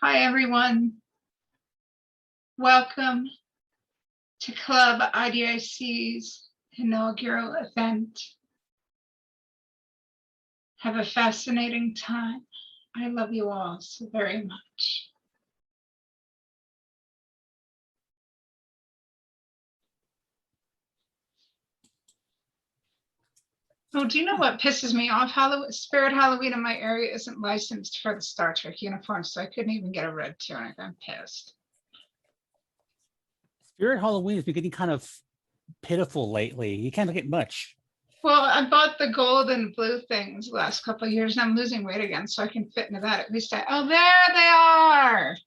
Hi, everyone. Welcome to Club IDIC's inaugural event. Have a fascinating time. I love you all so very much. Oh, do you know what pisses me off? Spirit Halloween in my area isn't licensed for the Star Trek uniform, so I couldn't even get a red tunic. I'm pissed. Spirit Halloween has been getting kind of pitiful lately. You can't get much. Well, I bought the gold and blue things the last couple of years, and I'm losing weight again, so I can fit into that. At least oh, there they are.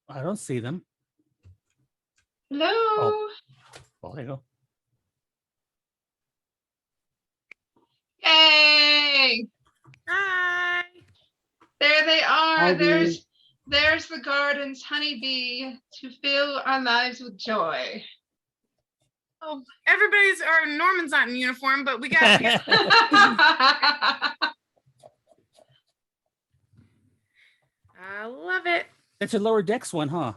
I don't see them. Hello. Oh, well, there you go. Yay! Hi. There they are. Hi, there's the garden's honeybee to fill our lives with joy. Oh, Norman's not in uniform, but we got. I love it. That's a lower decks one, huh?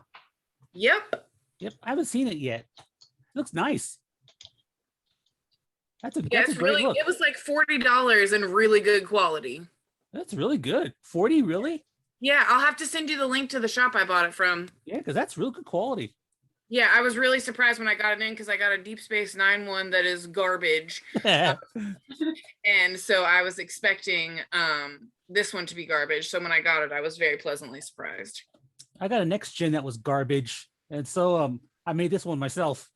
Yep. Yep, I haven't seen it yet. It looks nice. That's a great really look. It was like $40 and really good quality. That's really good. 40, really? Yeah, I'll have to send you the link to the shop I bought it from. Yeah, because that's real good quality. Yeah, I was really surprised when I got it in because I got a Deep Space Nine one that is garbage. And so I was expecting this one to be garbage. So when I got it, I was very pleasantly surprised. I got a next gen that was garbage. And so I made this one myself.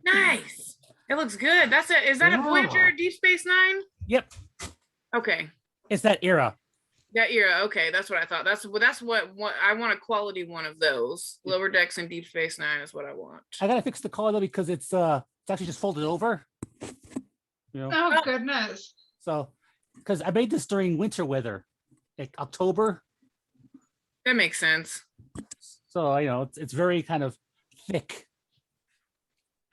Nice. It looks good. Is that a Voyager Deep Space Nine? Yep. Okay. It's that era. That era. Okay, that's what I thought. That's what I want, a quality one of those. Lower Decks and Deep Space Nine is what I want. I gotta fix the color though because it's actually just folded over. You know? Oh goodness. So because I made this during winter weather, like October. That makes sense. So it's very kind of thick.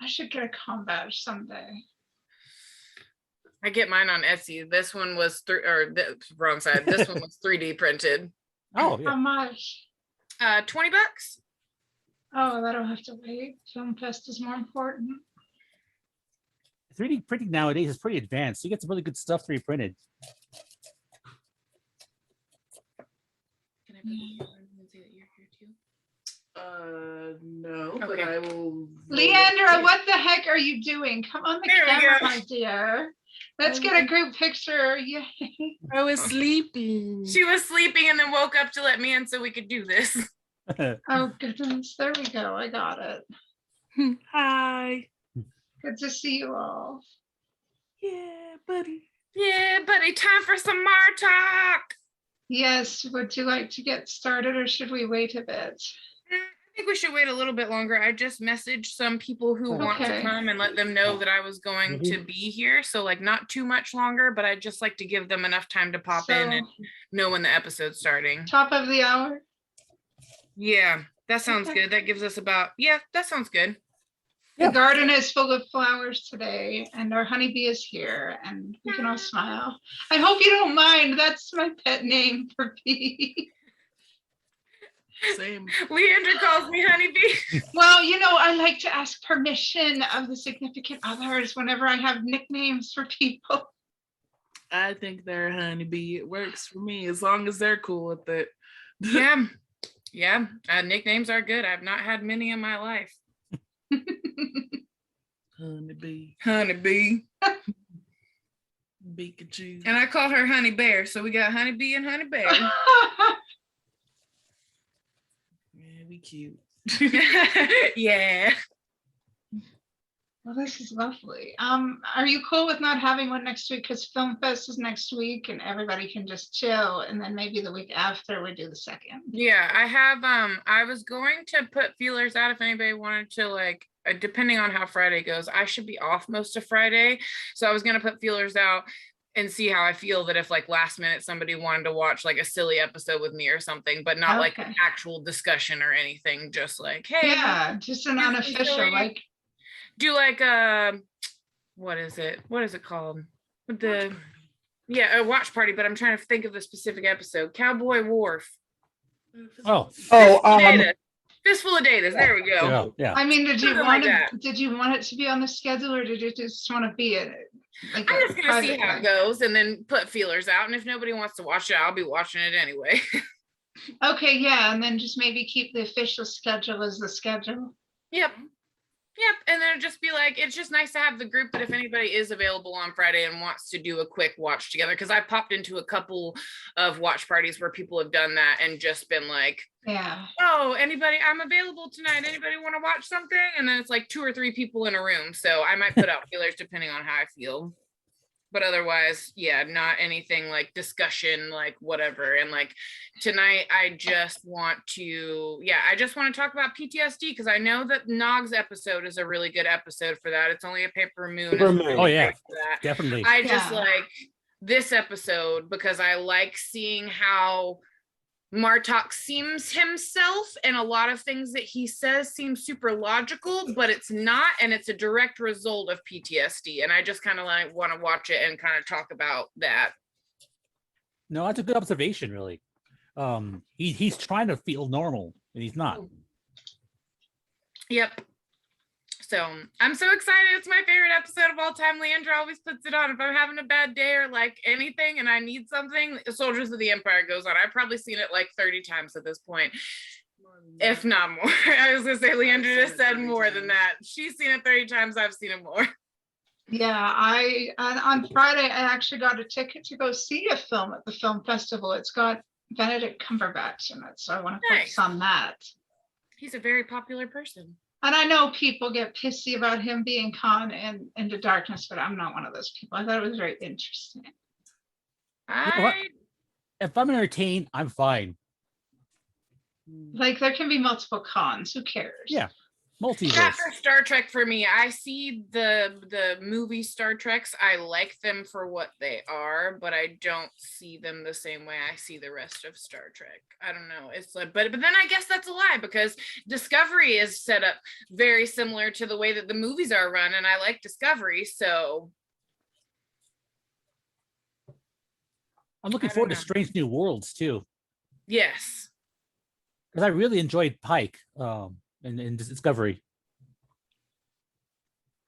I should get a combat someday. I get mine on Etsy. This one was wrong side. This one was 3D printed. Oh, yeah. How much? $20. Oh, that'll have to wait. Film Fest is more important. 3D printing nowadays is pretty advanced. You get some really good stuff 3D printed. Can I put you on and say that you're here too? No, Okay. but I will. Leandra, what the heck are you doing? Come on the There we camera, go. my dear. Let's get a group picture. Yay. I was sleeping. She was sleeping and then woke up to let me in so we could do this. Oh goodness, there we go. I got it. Hi. Good to see you all. Yeah, buddy. Yeah, buddy, time for some more talk. Yes, would you like to get started or should we wait a bit? I think we should wait a little bit longer. I just messaged some people who want to Okay. come and let them know that I was going to be here. So like not too much longer, but I'd just like to give them enough time to pop in and know when the episode's starting. Top of the hour? Yeah, that sounds Okay. good. That gives us that sounds good. The garden is full of flowers today and our honeybee is here and we can all smile. I hope you don't mind. That's my pet name for Bee. Same. Leandra calls me honeybee. Well, I like to ask permission of the significant others whenever I have nicknames for people. I think they're honeybee. It works for me as long as they're cool with it. Yeah. Nicknames are good. I've not had many in my life. Honeybee. Honeybee. Pikachu. And I call her Honey Bear. So we got Honeybee and Honey Bear. Yeah, we cute. Yeah. Well, this is lovely. Are you cool with not having one next week? Because Film Fest is next week and everybody can just chill. And then maybe the week after we do the second. Yeah, I have I was going to put feelers out if anybody wanted to depending on how Friday goes. I should be off most of Friday. So I was gonna put feelers out and see how I feel that if last minute somebody wanted to watch a silly episode with me or something, but not Okay. an actual discussion or anything, just hey. Yeah, just an unofficial, do what is it called? Yeah, a watch party, but I'm trying to think of the specific episode. Cowboy Wharf. Oh, Fistful of Datas. There we go. yeah. I mean, did you Something want like to, did you want it to be on the schedule or did you just want to be in it? Like I'm a just gonna see private how it thing? goes and then put feelers out. And if nobody wants to watch it, I'll be watching it anyway. Okay, yeah, and then just maybe keep the official schedule as the schedule. Yep. Yep. And then just be like, it's just nice to have the group that if anybody is available on Friday and wants to do a quick watch together, because I popped into a couple of watch parties where people have done that and just been like, Yeah. oh, anybody, I'm available tonight. Anybody want to watch something? And then it's like 2 or 3 people in a room. So I might put out feelers depending on how I feel. But otherwise, yeah, not anything like discussion, like whatever. And like tonight, I just want to talk about PTSD because I know that Nog's episode is a really good episode for that. It's only a paper moon. Paper is moon. really Oh, yeah. great for that. Definitely. I just Yeah. like this episode because I like seeing how Martok seems himself, and a lot of things that he says seem super logical, but it's not, and it's a direct result of PTSD. And I just kind of like want to watch it and kind of talk about that. No, that's a good observation, really. He's trying to feel normal, and he's not. Yep. So I'm so excited. It's my favorite episode of all time. Leandra always puts it on. If I'm having a bad day or like anything and I need something, Soldiers of the Empire goes on. I've probably seen it like 30 times at this point, if not more. I was gonna say Leandra just said more than that. She's seen it 30 times. I've seen it more. Yeah, on Friday, I actually got a ticket to go see a film at the film festival. It's got Benedict Cumberbatch in it, so I want to focus Nice. on that. He's a very popular person. And I know people get pissy about him being Khan and Into Darkness, but I'm not one of those people. I thought it was very interesting. know what? If I'm entertained, I'm fine. Like there can be multiple Khans. Who cares? Yeah. Multiverse. Not for Star Trek for me. I see the movie Star Treks. I like them for what they are, but I don't see them the same way I see the rest of Star Trek. I don't know. It's like, but then I guess that's a lie because Discovery is set up very similar to the way that the movies are run, and I like Discovery, so I'm looking I forward don't to know. Strange New Worlds too, yes. because I really enjoyed Pike in Discovery.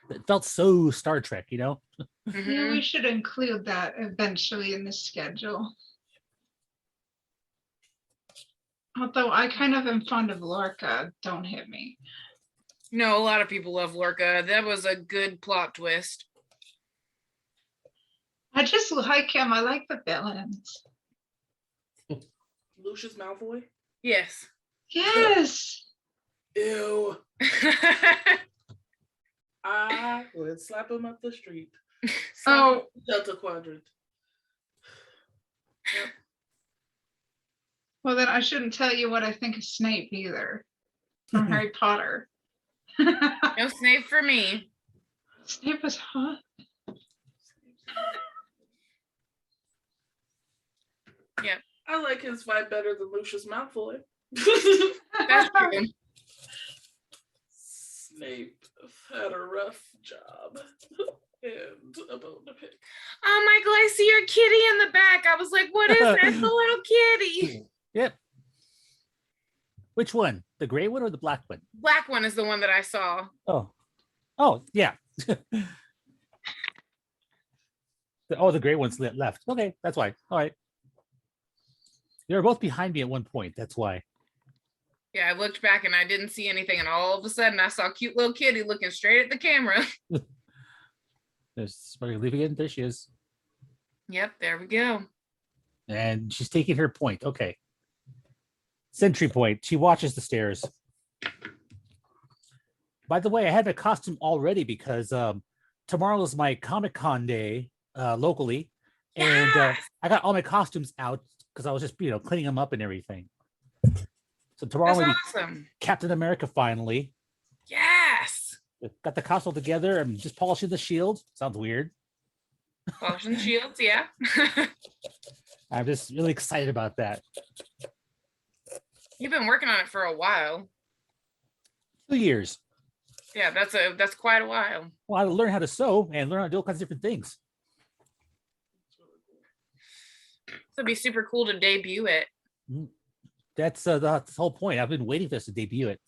It felt so Star Trek, you know? Yeah, Mhm. we should include that eventually in the schedule. Although I kind of am fond of Lorca, don't hit me. No, a lot of people love Lorca. That was a good plot twist. I just like him. I like the villains. Lucius Malfoy. Yes. Yes. Ew. I would slap him up the street. Oh, Delta Quadrant. well then I shouldn't tell you what I think of Snape either. From Harry Potter. No Snape for me. Snape was hot. I like his vibe better than Lucius Malfoy. That's true. Snape had a rough job and a bone to pick. Oh, Michael, I see your kitty in the back. I was like, what is that? It's a little kitty. Yep. Which one? The gray one or the black one? Black one is the one that I saw. Oh, yeah. The gray one's left. Okay, that's why. All right. They were both behind me at one point. That's why. Yeah, I looked back and I didn't see anything. And all of a sudden I saw a cute little kitty looking straight at the camera. There's leaving it. There she is. Yep, there we go. And she's taking her point. Okay. Sentry point. She watches the stairs. By the way, I had my costume already because tomorrow is my Comic-Con day locally. And Yes! I got all my costumes out because I was just, cleaning them up and everything. So tomorrow That's I'm gonna be awesome. Captain America finally. Yes. Got the costume together. I'm just polishing the shield. Sounds weird. Polishing shields, yeah. I'm just really excited about that. You've been working on it for a while. 2 years. Yeah, that's quite a while. Well, I learned how to sew and learn how to do all kinds of different things. it'd be super cool to debut it. That's the whole point. I've been waiting for us to debut it.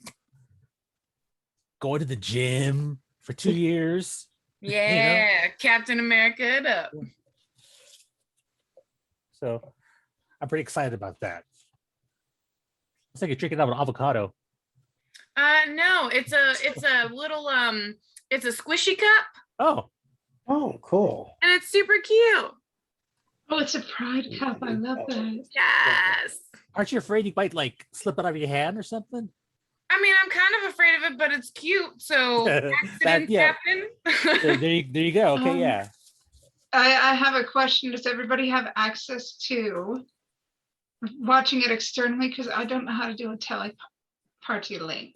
Going to the gym for 2 years. Yeah, Captain America it up. So I'm pretty excited about that. It's like you're drinking out of an avocado. No, it's a little it's a squishy cup Oh, Oh, cool. and it's super cute. Oh, it's a pride cup. I love that. Yes. aren't you afraid you might like slip it out of your hand or something? I mean, I'm kind of afraid of it, but it's cute. So accidents yeah. happen. There you go. Okay, yeah. I have a question. Does everybody have access to watching it externally? Because I don't know how to do a teleparty link.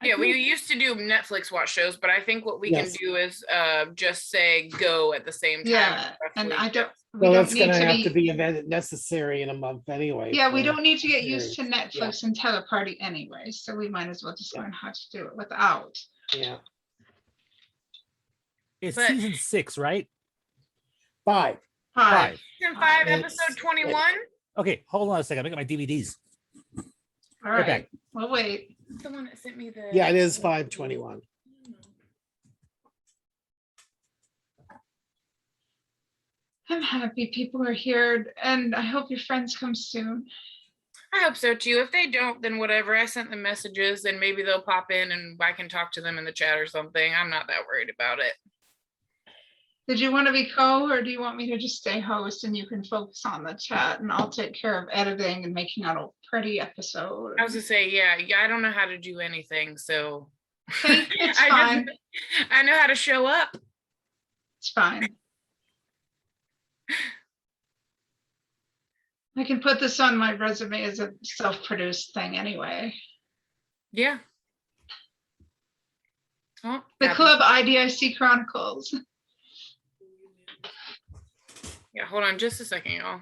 Yeah, we used to do Netflix watch shows, but I think what we Yes. can do is just say go at the same time. Yeah, and I don't. We Well, don't that's need gonna to have be. to be event necessary in a month anyway. Yeah, we for- don't need to get used to series. Netflix and teleparty anyway, so we might as well just learn how to do it without. Yeah, It's But- season 6, right? 5. Hi. Season 5, It's- episode 21. Okay, hold on a second. I got my DVDs. All Right right. back. Well, wait. The one that sent me the. Yeah, it is 5/21. I'm happy people are here, and I hope your friends come soon. I hope so too. If they don't, then whatever. I sent them messages and maybe they'll pop in and I can talk to them in the chat or something. I'm not that worried about it. Did you want to be co, or do you want me to just stay host and you can focus on the chat and I'll take care of editing and making out a pretty episode? I was gonna say, yeah, I don't know how to do anything, so Okay, it's I fine. I know how to show up. It's fine. I can put this on my resume as a self-produced thing anyway. Yeah. Oh, The yeah. club IDIC Chronicles. Yeah, hold on just a second, y'all.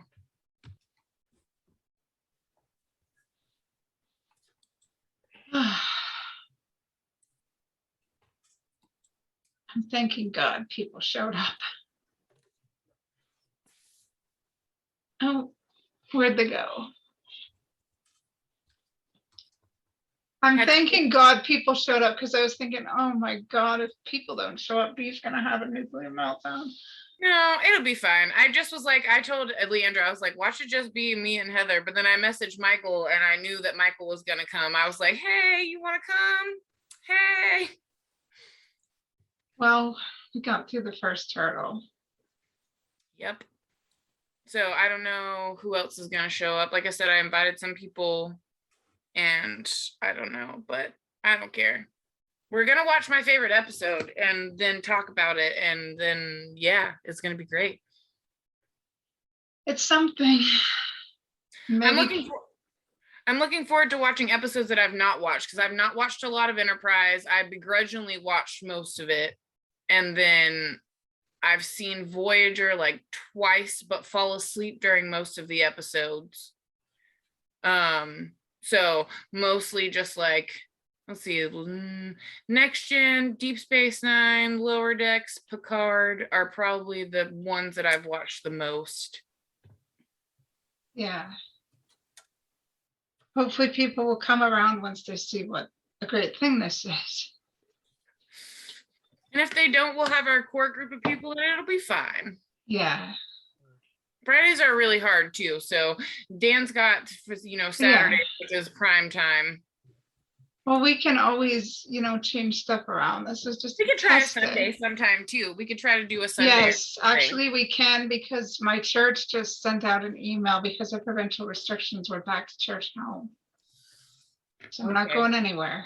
I'm thanking God people showed up. Oh, where'd they go? I'm Had- thanking God people showed up because I was thinking, oh my God, if people don't show up, Bee's gonna have a nuclear meltdown. No, it'll be fine. I just was like, I told Leandra, I was like, watch it just be me and Heather. But then I messaged Michael and I knew that Michael was gonna come. I was like, hey, you wanna come? Hey. Well, we got through the first hurdle. Yep. So I don't know who else is gonna show up. Like I said, I invited some people and I don't know, but I don't care. We're gonna watch my favorite episode and then talk about it. And then yeah, it's gonna be great. It's something. Maybe I'm looking forward to watching episodes that I've not watched because I've not watched a lot of Enterprise. I begrudgingly watched most of it. And then I've seen Voyager like twice, but fall asleep during most of the episodes. So mostly just like, let's see, Next Gen, Deep Space Nine, Lower Decks, Picard are probably the ones that I've watched the most. yeah. Hopefully people will come around once they see what a great thing this is. And if they don't, we'll have our core group of people and it'll be fine. Yeah. Fridays are really hard too. So Dan's got, Saturday, which is prime time. Well, we can always, change stuff around. This is just. We could try a test it. Sunday sometime too. We could try to do a Sunday. Yes, actually we can, because my church just sent out an email because of provincial restrictions. We're back to church now. So I'm not Okay. going anywhere.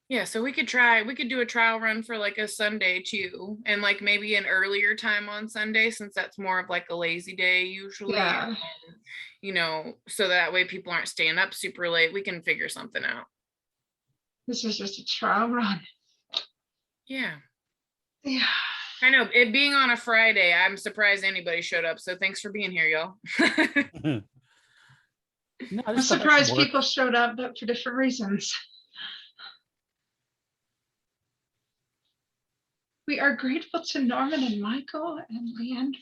Yeah, so we could do a trial run for like a Sunday too. And like maybe an earlier time on Sunday, since that's more of like a lazy day usually. Yeah. So that way people aren't staying up super late. We can figure something out. This is just a trial run. Yeah. Yeah. I know, it being on a Friday, I'm surprised anybody showed up. So thanks for being here, y'all. No, I I'm just thought that surprised would work. people showed up, but for different reasons. We are grateful to Norman and Michael and Leanne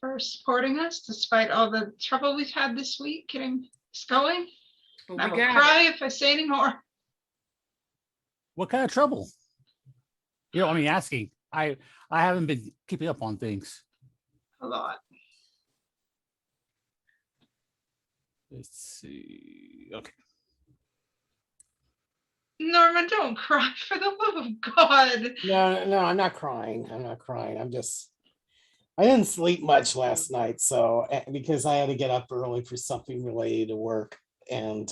for supporting us despite all the trouble we've had this week getting this going. But I we will got cry if I say any more. What kind of trouble? You know, I mean, asking. I haven't been keeping up on things. A lot. Let's see. Okay. Norman, don't cry for the love of God. No, I'm not crying. I'm not crying. I didn't sleep much last night, so because I had to get up early for something related to work, and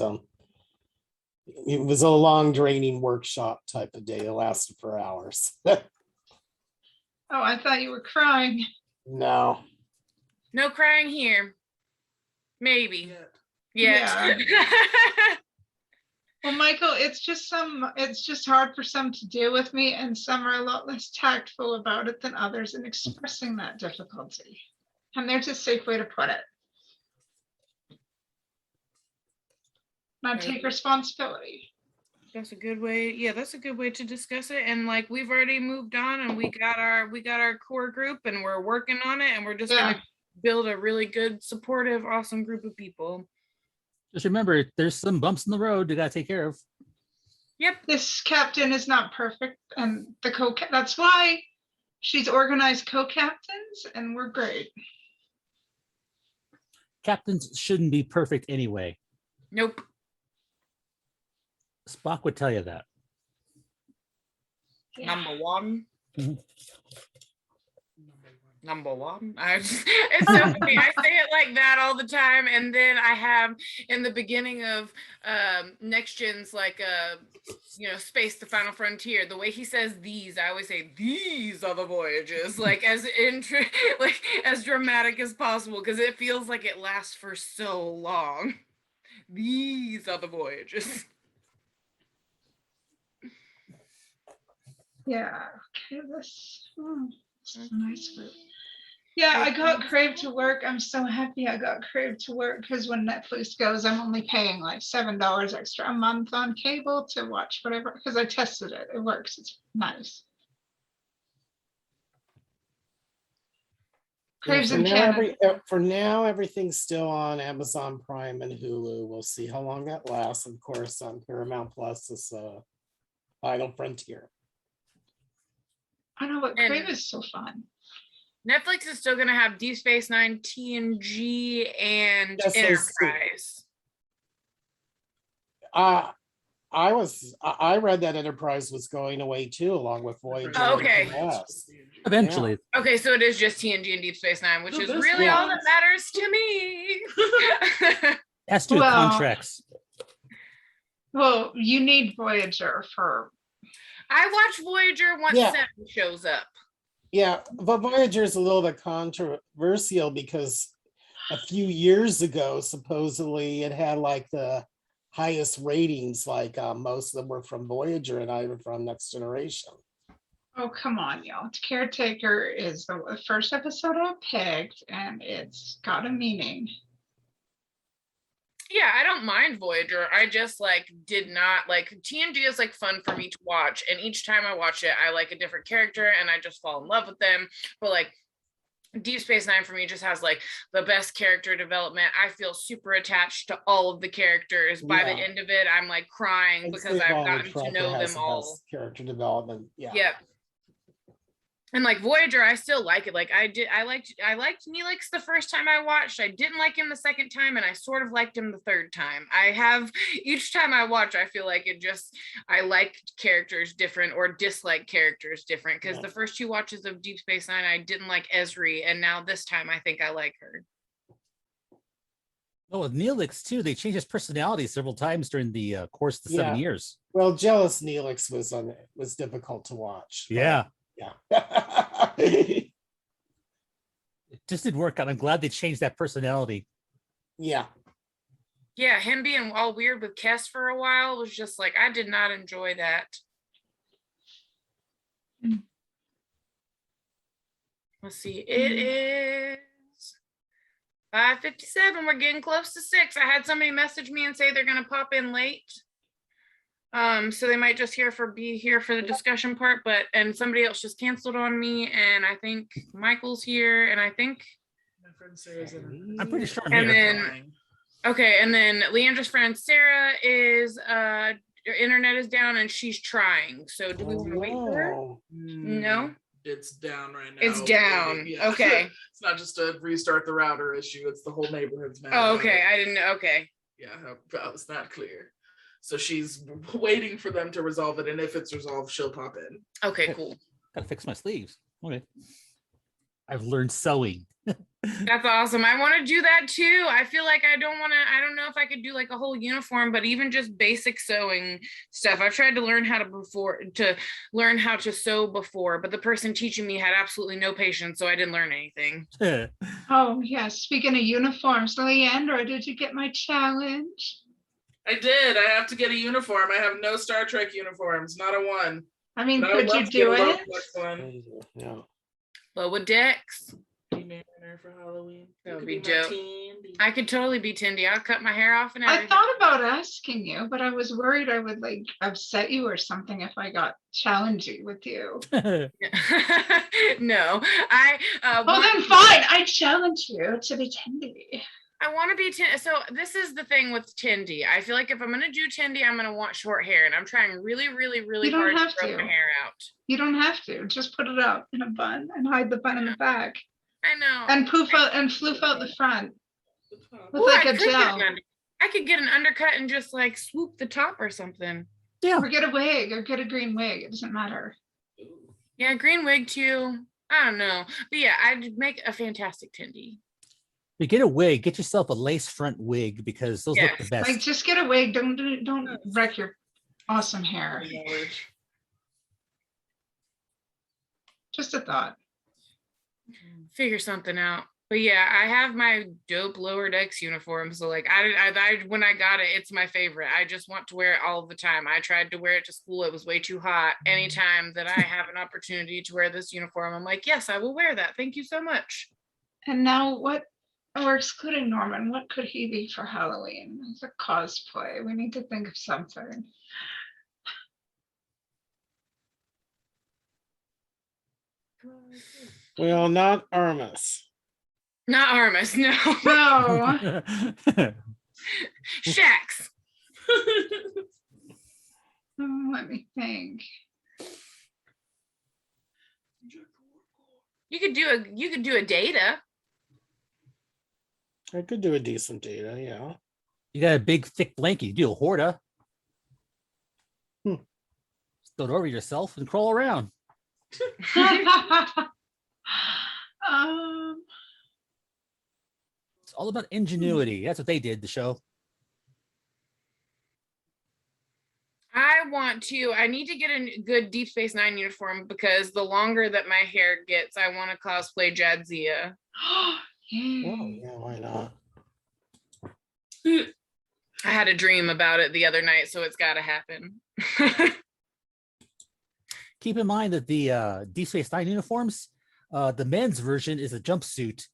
it was a long, draining workshop type of day. It lasted for hours. Oh, I thought you were crying. No, no crying here. Maybe. Yeah. Yeah. Well, Michael, it's just hard for some to deal with me, and some are a lot less tactful about it than others in expressing that difficulty. And there's a safe way to put it. Now take responsibility. That's a good way. Yeah, that's a good way to discuss it. And like we've already moved on and we got our core group and we're working on it and we're just Yeah. gonna build a really good, supportive, awesome group of people. Just remember, there's some bumps in the road you gotta take care of. Yep. This captain is not perfect, and that's why she's organized co-captains, and we're great. Captains shouldn't be perfect anyway. Nope. Spock would tell you that. Yeah. Number one. Mhm. Number one. It's so funny. I say it like that all the time, and then I have in the beginning of Next Gen's like Space the Final Frontier, the way he says these, I always say these are the voyages, like as like as dramatic as possible, because it feels like it lasts for so long. These are the voyages. Yeah. Okay. This is a nice group. Yeah, I got Crave to work. I'm so happy I got Crave to work, because when Netflix goes, I'm only paying like $7 extra a month on cable to watch whatever, because I tested it. It works. It's nice. Crave's in Canada. for now, everything's still on Amazon Prime and Hulu. We'll see how long that lasts. Of course, on Paramount Plus is Final Frontier. I know, but And- Crave is so fun. Netflix is still gonna have Deep Space Nine, TNG, and Yes, those two. Enterprise. I read that Enterprise was going away too, along with Voyager. Oh, and okay. everything else. Eventually. Okay, so it is just TNG and Deep Space Nine, which No, is this really all one- that matters to me. Has to do with Well- contracts. Well, you need Voyager for. I watch Voyager once Yeah. Seven shows up. Yeah, but Voyager is a little bit controversial because a few years ago, supposedly it had like the highest ratings, like most of them were from Voyager and I were from Next Generation. Oh, come on, y'all. Caretaker is the first episode I picked, and it's got a meaning. Yeah, I don't mind Voyager. I just like did not like TNG is like fun for me to watch, and each time I watch it, I like a different character and I just fall in love with them. But like Deep Space Nine for me just has like the best character development. I feel super attached to all of the characters. By the Yeah. end of it, I'm like crying I'd because say I've Voyager gotten to Tracker know has them the all. best character development. Yeah. Yep. And like Voyager, I still like it. Like I liked Neelix the first time I watched. I didn't like him the second time, and I sort of liked him the third time. I have each time I watch, I feel like I like characters different or dislike characters different. Because Yeah. the first two watches of Deep Space Nine, I didn't like Esri, and now this time I think I like her. Oh, with Neelix too, they changed his personality several times during the course of the 7 Yeah. years. Well, Jealous Neelix was difficult to watch. but Yeah, Yeah. it just didn't work out. I'm glad they changed that personality. Yeah. Yeah, him being all weird with Kess for a while was just like I did not enjoy that. Mm. Let's see, it is 5:57. We're getting close to 6. I had somebody message me and say they're gonna pop in late. So they might just be here for the discussion part, and somebody else just canceled on me, and I think Michael's here, and I think My friend Sarah's in. I'm pretty sure I'm And here. then- okay, and then Leandra's friend Sarah is her internet is down and she's trying. So do we want to wait for her? No? It's down right now. It's down. Yeah. Okay. It's not just a restart the router issue. It's the whole neighborhood's mad. Oh, about okay. it. I didn't know. Okay. Yeah, that was not clear. So she's waiting for them to resolve it, and if it's resolved, she'll pop in. Okay, cool. Gotta fix my sleeves. Okay. I've learned sewing. That's awesome. I want to do that too. I feel like I don't know if I could do like a whole uniform, but even just basic sewing stuff. I've tried to learn how to sew before, but the person teaching me had absolutely no patience, so I didn't learn anything. Oh, yes. Speaking of uniforms, Leandra, did you get my challenge? I did. I have to get a uniform. I have no Star Trek uniforms, not a one. I mean, But I would could you love to get do a it? Roblox one. Yeah. Lower decks. Be Mariner for Halloween. That You would could be my dope. Tandy. I could totally be Tindy. I'll cut my hair off and I everything. thought about asking you, but I was worried I would like upset you or something if I got challenging with you. No, I Oh, then fine. I challenge you to be Tindy. I want to be so this is the thing with Tindy. I feel like if I'm gonna do Tindy, I'm gonna want short hair, and I'm trying really, really, really You don't hard have to grow to. my hair out. You don't have to. Just put it out in a bun and hide the bun in the back. I know. And poof out and floof out the front with Ooh, like I a could get gel. I could get an undercut and just like swoop the top or something. Yeah. Or get a wig or get a green wig. It doesn't matter. Yeah, green wig too. I don't know, but yeah, I'd make a fantastic Tindy. You get a wig, get yourself a lace front wig because those look the Yes, best. Like just get a wig. Don't wreck your awesome hair. Just a thought. Figure something out. But yeah, I have my dope lower decks uniform. So like I when I got it, it's my favorite. I just want to wear it all the time. I tried to wear it to school. It was way too hot. Anytime that I have an opportunity to wear this uniform, I'm like, yes, I will wear that. Thank you so much. And now what? We're excluding Norman. What could he be for Halloween? It's a cosplay. We need to think of something. Well, not Armus. Not Armus, no. No. Shax. Let me think. You could do a data. I could do a decent data, yeah. You got a big thick blanket, you do a Horta. Throw it over yourself and crawl around. um, It's all about ingenuity. That's what they did, the show. I need to get a good Deep Space Nine uniform because the longer that my hair gets, I want to cosplay Jadzia. Oh, yeah. yeah, why not? I had a dream about it the other night, so it's got to happen. Keep in mind that the Deep Space Nine uniforms, the men's version is a jumpsuit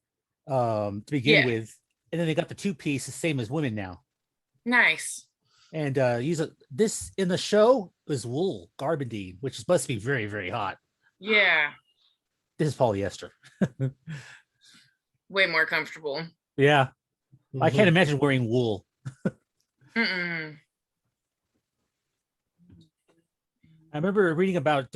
to begin with, and then they got the two-piece, the same as women now. Nice. And this in the show is wool, garbandine, which must be very, very hot. Yeah. This is polyester. Way more comfortable. Yeah. I Mhm. can't imagine wearing wool. Mm-mm. I remember reading about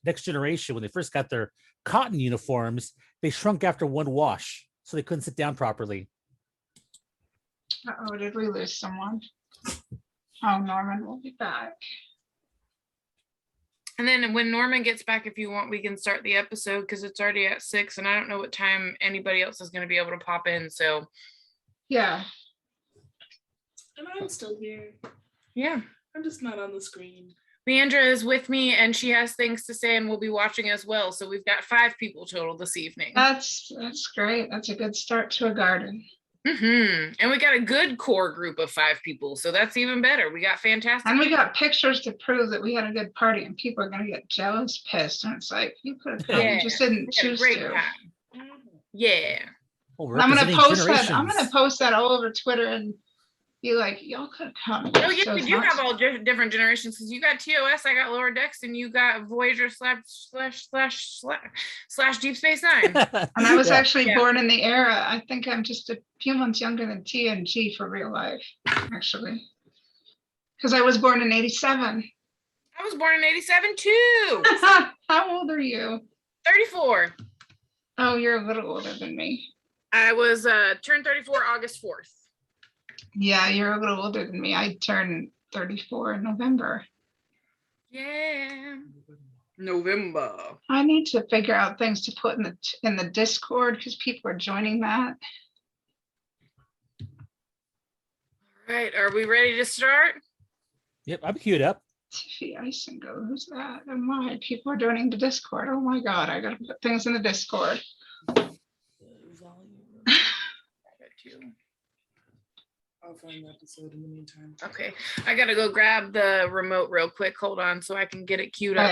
Next Generation when they first got their cotton uniforms, they shrunk after one wash, so they couldn't sit down properly. Uh-oh, did we lose someone? Oh, Norman will be back. And then when Norman gets back, if you want, we can start the episode because it's already at 6 and I don't know what time anybody else is going to be able to pop in. So Yeah. And I'm still here. yeah. I'm just not on the screen. Leandra is with me and she has things to say and we'll be watching as well. So we've got 5 people total this evening. That's great. That's a good start to a garden. And we got a good core group of 5 people. So that's even better. We got fantastic. And we got pictures to prove that we had a good party and people are going to get jealous, pissed. And it's like, you could have come, Yeah, you just didn't We had a choose great to. time. Yeah. Oh, And I'm going to representing post that. I'm generations. going to post that all over Twitter and be like, y'all could come. Oh yeah, So we it's do not- have all different generations because you got TOS, I got Lower Decks, and you got Voyager slash Deep Space Nine. And I was Yeah. actually Yeah. born in the era. I think I'm just a few months younger than TNG for real life, actually. Because I was born in 87. I was born in 87 too. How old are you? 34. Oh, you're a little older than me. I was turned 34 August 4th. Yeah, you're a little older than me. I turned 34 in November. Yeah. November. I need to figure out things to put in the Discord because people are joining that. All right, are we ready to start? Yep, I'm queued up. Tiffy Isingo, who's that? And why people are joining the Discord? Oh my God, I gotta put things in the Discord. I'll find the episode in the meantime. Okay, I gotta go grab the remote real quick. Hold on, so I can get it queued up.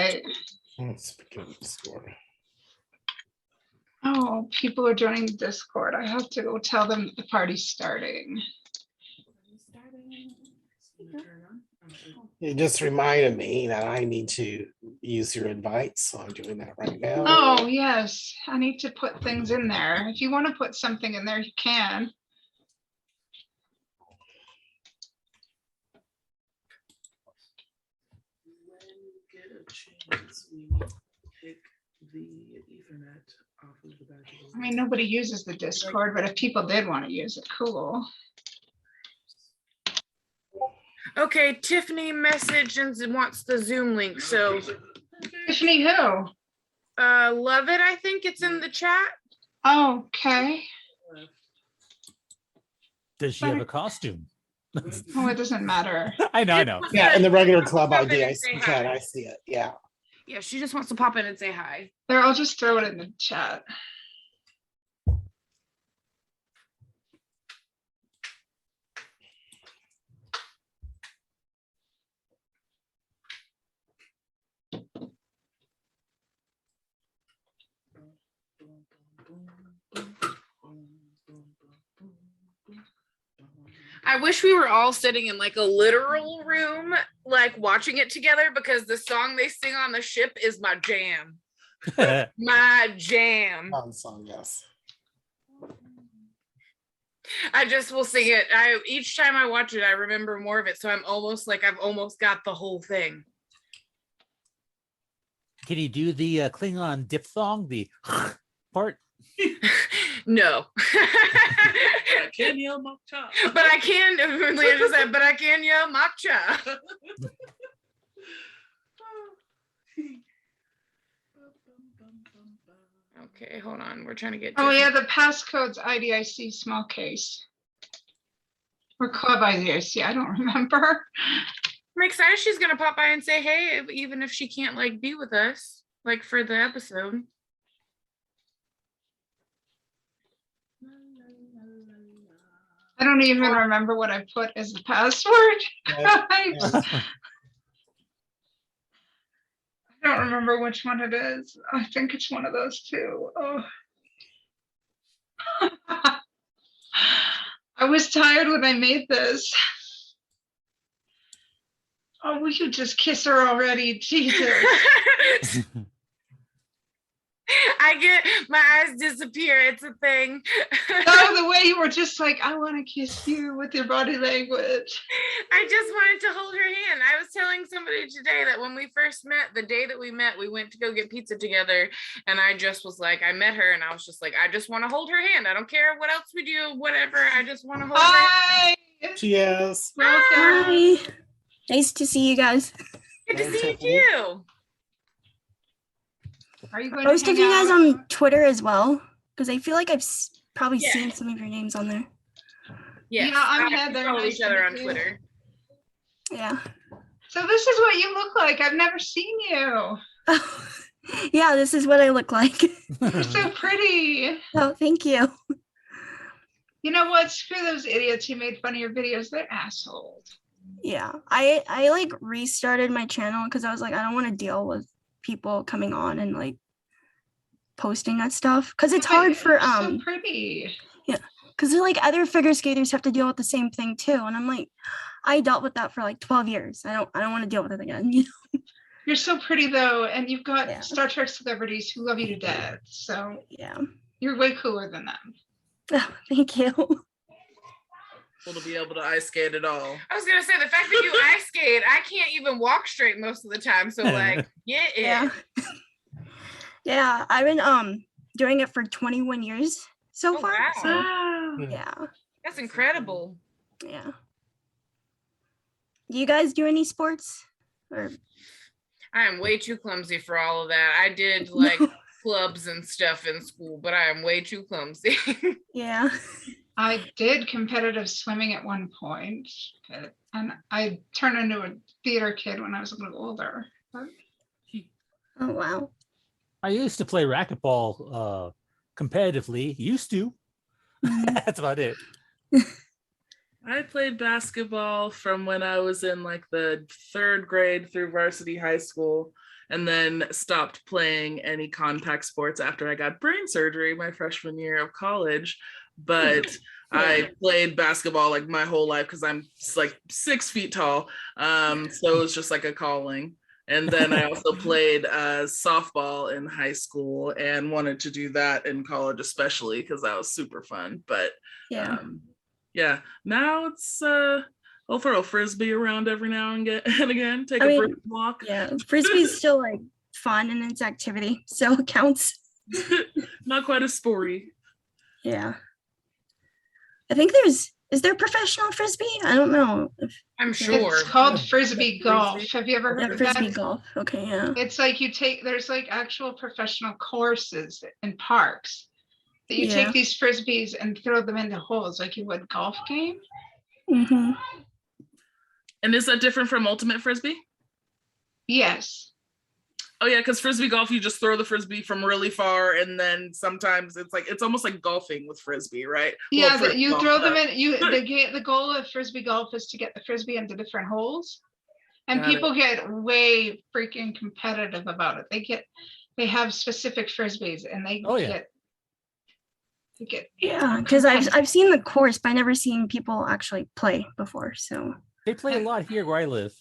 Right. Speaking of Discord. Oh, people are joining the Discord. I have to go tell them that the party's starting. It just reminded me that I need to use your invite, so I'm doing that right now. Oh, yes, I need to put things in there. If you want to put something in there, you can. When you get a chance, we pick the Ethernet off of the back of the I mean, nobody uses the Discord, but if people did want to use it, cool. Okay, Tiffany messaged and wants the Zoom link. So, Tiffany who? love it. I think it's in the chat. Oh, okay. Does she have a costume? Oh, it doesn't matter. I know. Yeah, in the regular club Pop in ID, and I say see hi. that. I see it. Yeah. Yeah, she just wants to pop in and say hi. There, I'll just throw it in the chat. I wish we were all sitting in like a literal room, like watching it together, because the song they sing on the ship is my jam. My jam. Song, yes. I just will sing it. Each time I watch it, I remember more of it. So I'm almost like I've almost got the whole thing. Can you do the Klingon diphthong, the part? No. I can yell Mokta. But I can, Leah just said, but I can yell matcha. Okay, hold on. We're trying to get. Oh Tiffany. yeah, the passcode's IDIC small case. Or Club IDIC, I don't remember. I'm excited she's gonna pop by and say hey, even if she can't like be with us, like for the episode. I don't even remember what I put as the password. I don't remember which one it is. I think it's one of those two. Oh. I was tired when I made this. Oh, will you just kiss her already? Jesus. I get my eyes disappear. It's a thing. No, the way you were just like, I want to kiss you with your body language. I just wanted to hold her hand. I was telling somebody today that when we first met, the day that we met, we went to go get pizza together. And I just was like, I met her and I was just like, I just want to hold her hand. I don't care what else we do, whatever. I just want to hold her hand. Hi. Cheers. Welcome. Hi. Nice to see you guys. Good to Hey, see you Tiffany. too. Are you going Most to of hang you guys out? on Twitter as well, because I feel like I've probably Yeah. seen some of your names on there. Yes, Yeah, I'm we Heather. follow Nice each to other meet on you. Twitter. Yeah. So this is what you look like. I've never seen you. Yeah, this is what I look like. You're so pretty. Oh, thank you. You know what? Screw those idiots who made fun of your videos. They're assholes. Yeah, I like restarted my channel because I was like, I don't want to deal with people coming on and like posting that stuff because it's But hard for you're so pretty. because like other figure skaters have to deal with the same thing too, and I'm like, I dealt with that for like 12 years. I don't want to deal with it again. You're so pretty though, and you've got Yeah. Star Trek celebrities who love you to death. So Yeah. you're way cooler than them. Oh, thank you. To be able to ice skate at all. I was gonna say the fact that you ice skate, I can't even walk straight most of the time. So like, get it. Yeah. Yeah, I've been doing it for 21 years so Oh, far. wow. So Ah. yeah. That's incredible. Yeah. Do you guys do any sports? Or I am way too clumsy for all of that. I did like clubs and stuff in school, but I am way too clumsy. yeah. I did competitive swimming at one point, and I turned into a theater kid when I was a little older. But Oh wow. I used to play racquetball competitively. Used to. Mhm. That's about it. I played basketball from when I was in like the 3rd grade through varsity high school, and then stopped playing any contact sports after I got brain surgery my freshman year of college. But I played basketball like my whole life because I'm like 6 feet tall. So it was just like a calling. And then I also played softball in high scholl and wanted to do that in college, especially because that was super fun. But Yeah. yeah, now it's I'll throw a frisbee around every now and again, take I a mean, brisk walk. Yeah. Frisbee's still like fun and it's activity, so it counts. Not quite as sporty. Yeah. I think is there professional frisbee? I don't know. I'm sure. it's called frisbee golf. Have you ever Yeah, heard of frisbee that? golf. Okay, yeah. It's like there's like actual professional courses in parks that you Yeah. take these frisbees and throw them into holes like you would golf game. Mm-hmm. And is that different from ultimate frisbee? Yes. Oh yeah, because frisbee golf, you just throw the frisbee from really far, and then sometimes it's almost like golfing with frisbee, right? Yeah, Well, you golf, throw them in. The goal of frisbee golf is to get the frisbee into different holes, and Got it. people get way freaking competitive about it. They have specific frisbees, and they Oh, yeah. get Yeah, because I've seen the course, but I never seen people actually play before. So They play a lot here where I live.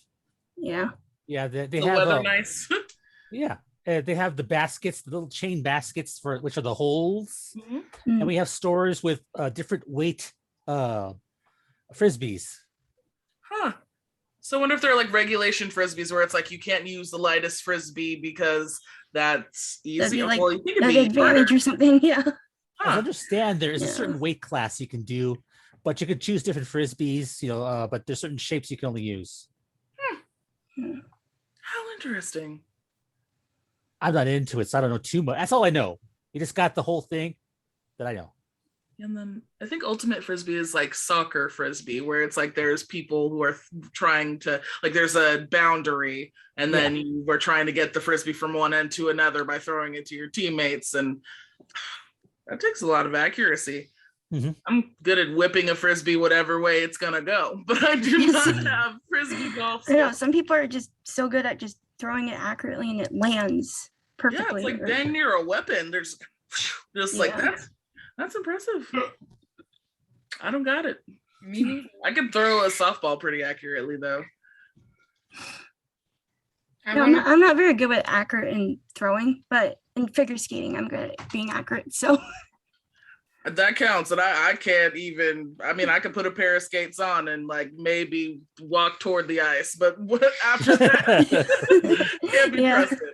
yeah. Yeah, they the have weather nice. yeah, they have the baskets, the little chain baskets for which are the holes, Mm. and we have stores with different weight frisbees. Huh. So I wonder if they're like regulation frisbees where it's like you can't use the lightest frisbee because that's That'd easy. be like Well, you think an it'd be advantage harder. or something. Yeah. As I Huh. understand, there is a Yeah. certain weight class you can do, but you could choose different frisbees, but there's certain shapes you can only use. How interesting. I'm not into it, so I don't know too much. That's all I know. You just got the whole thing that I know. And then I think ultimate frisbee is like soccer frisbee, where it's like there's people who are trying to, like there's a boundary, and then you were trying to get the frisbee from one end to another by throwing it to your teammates, and that takes a lot of accuracy. Mhm. I'm good at whipping a frisbee whatever way it's gonna go, but I do Yes. not have frisbee golf I know skills. some people are just so good at just throwing it accurately and it lands Yeah, perfectly. it's like dang near a weapon. There's just like Yeah. that's impressive. I don't got it. Me neither. I can throw a softball pretty accurately though. Yeah, I'm not very good with accurate in throwing, but in figure skating, I'm good at being accurate. So That counts, and I can't even. I mean, I could put a pair of skates on and like maybe walk toward the ice, but after that, can't be Yeah. trusted.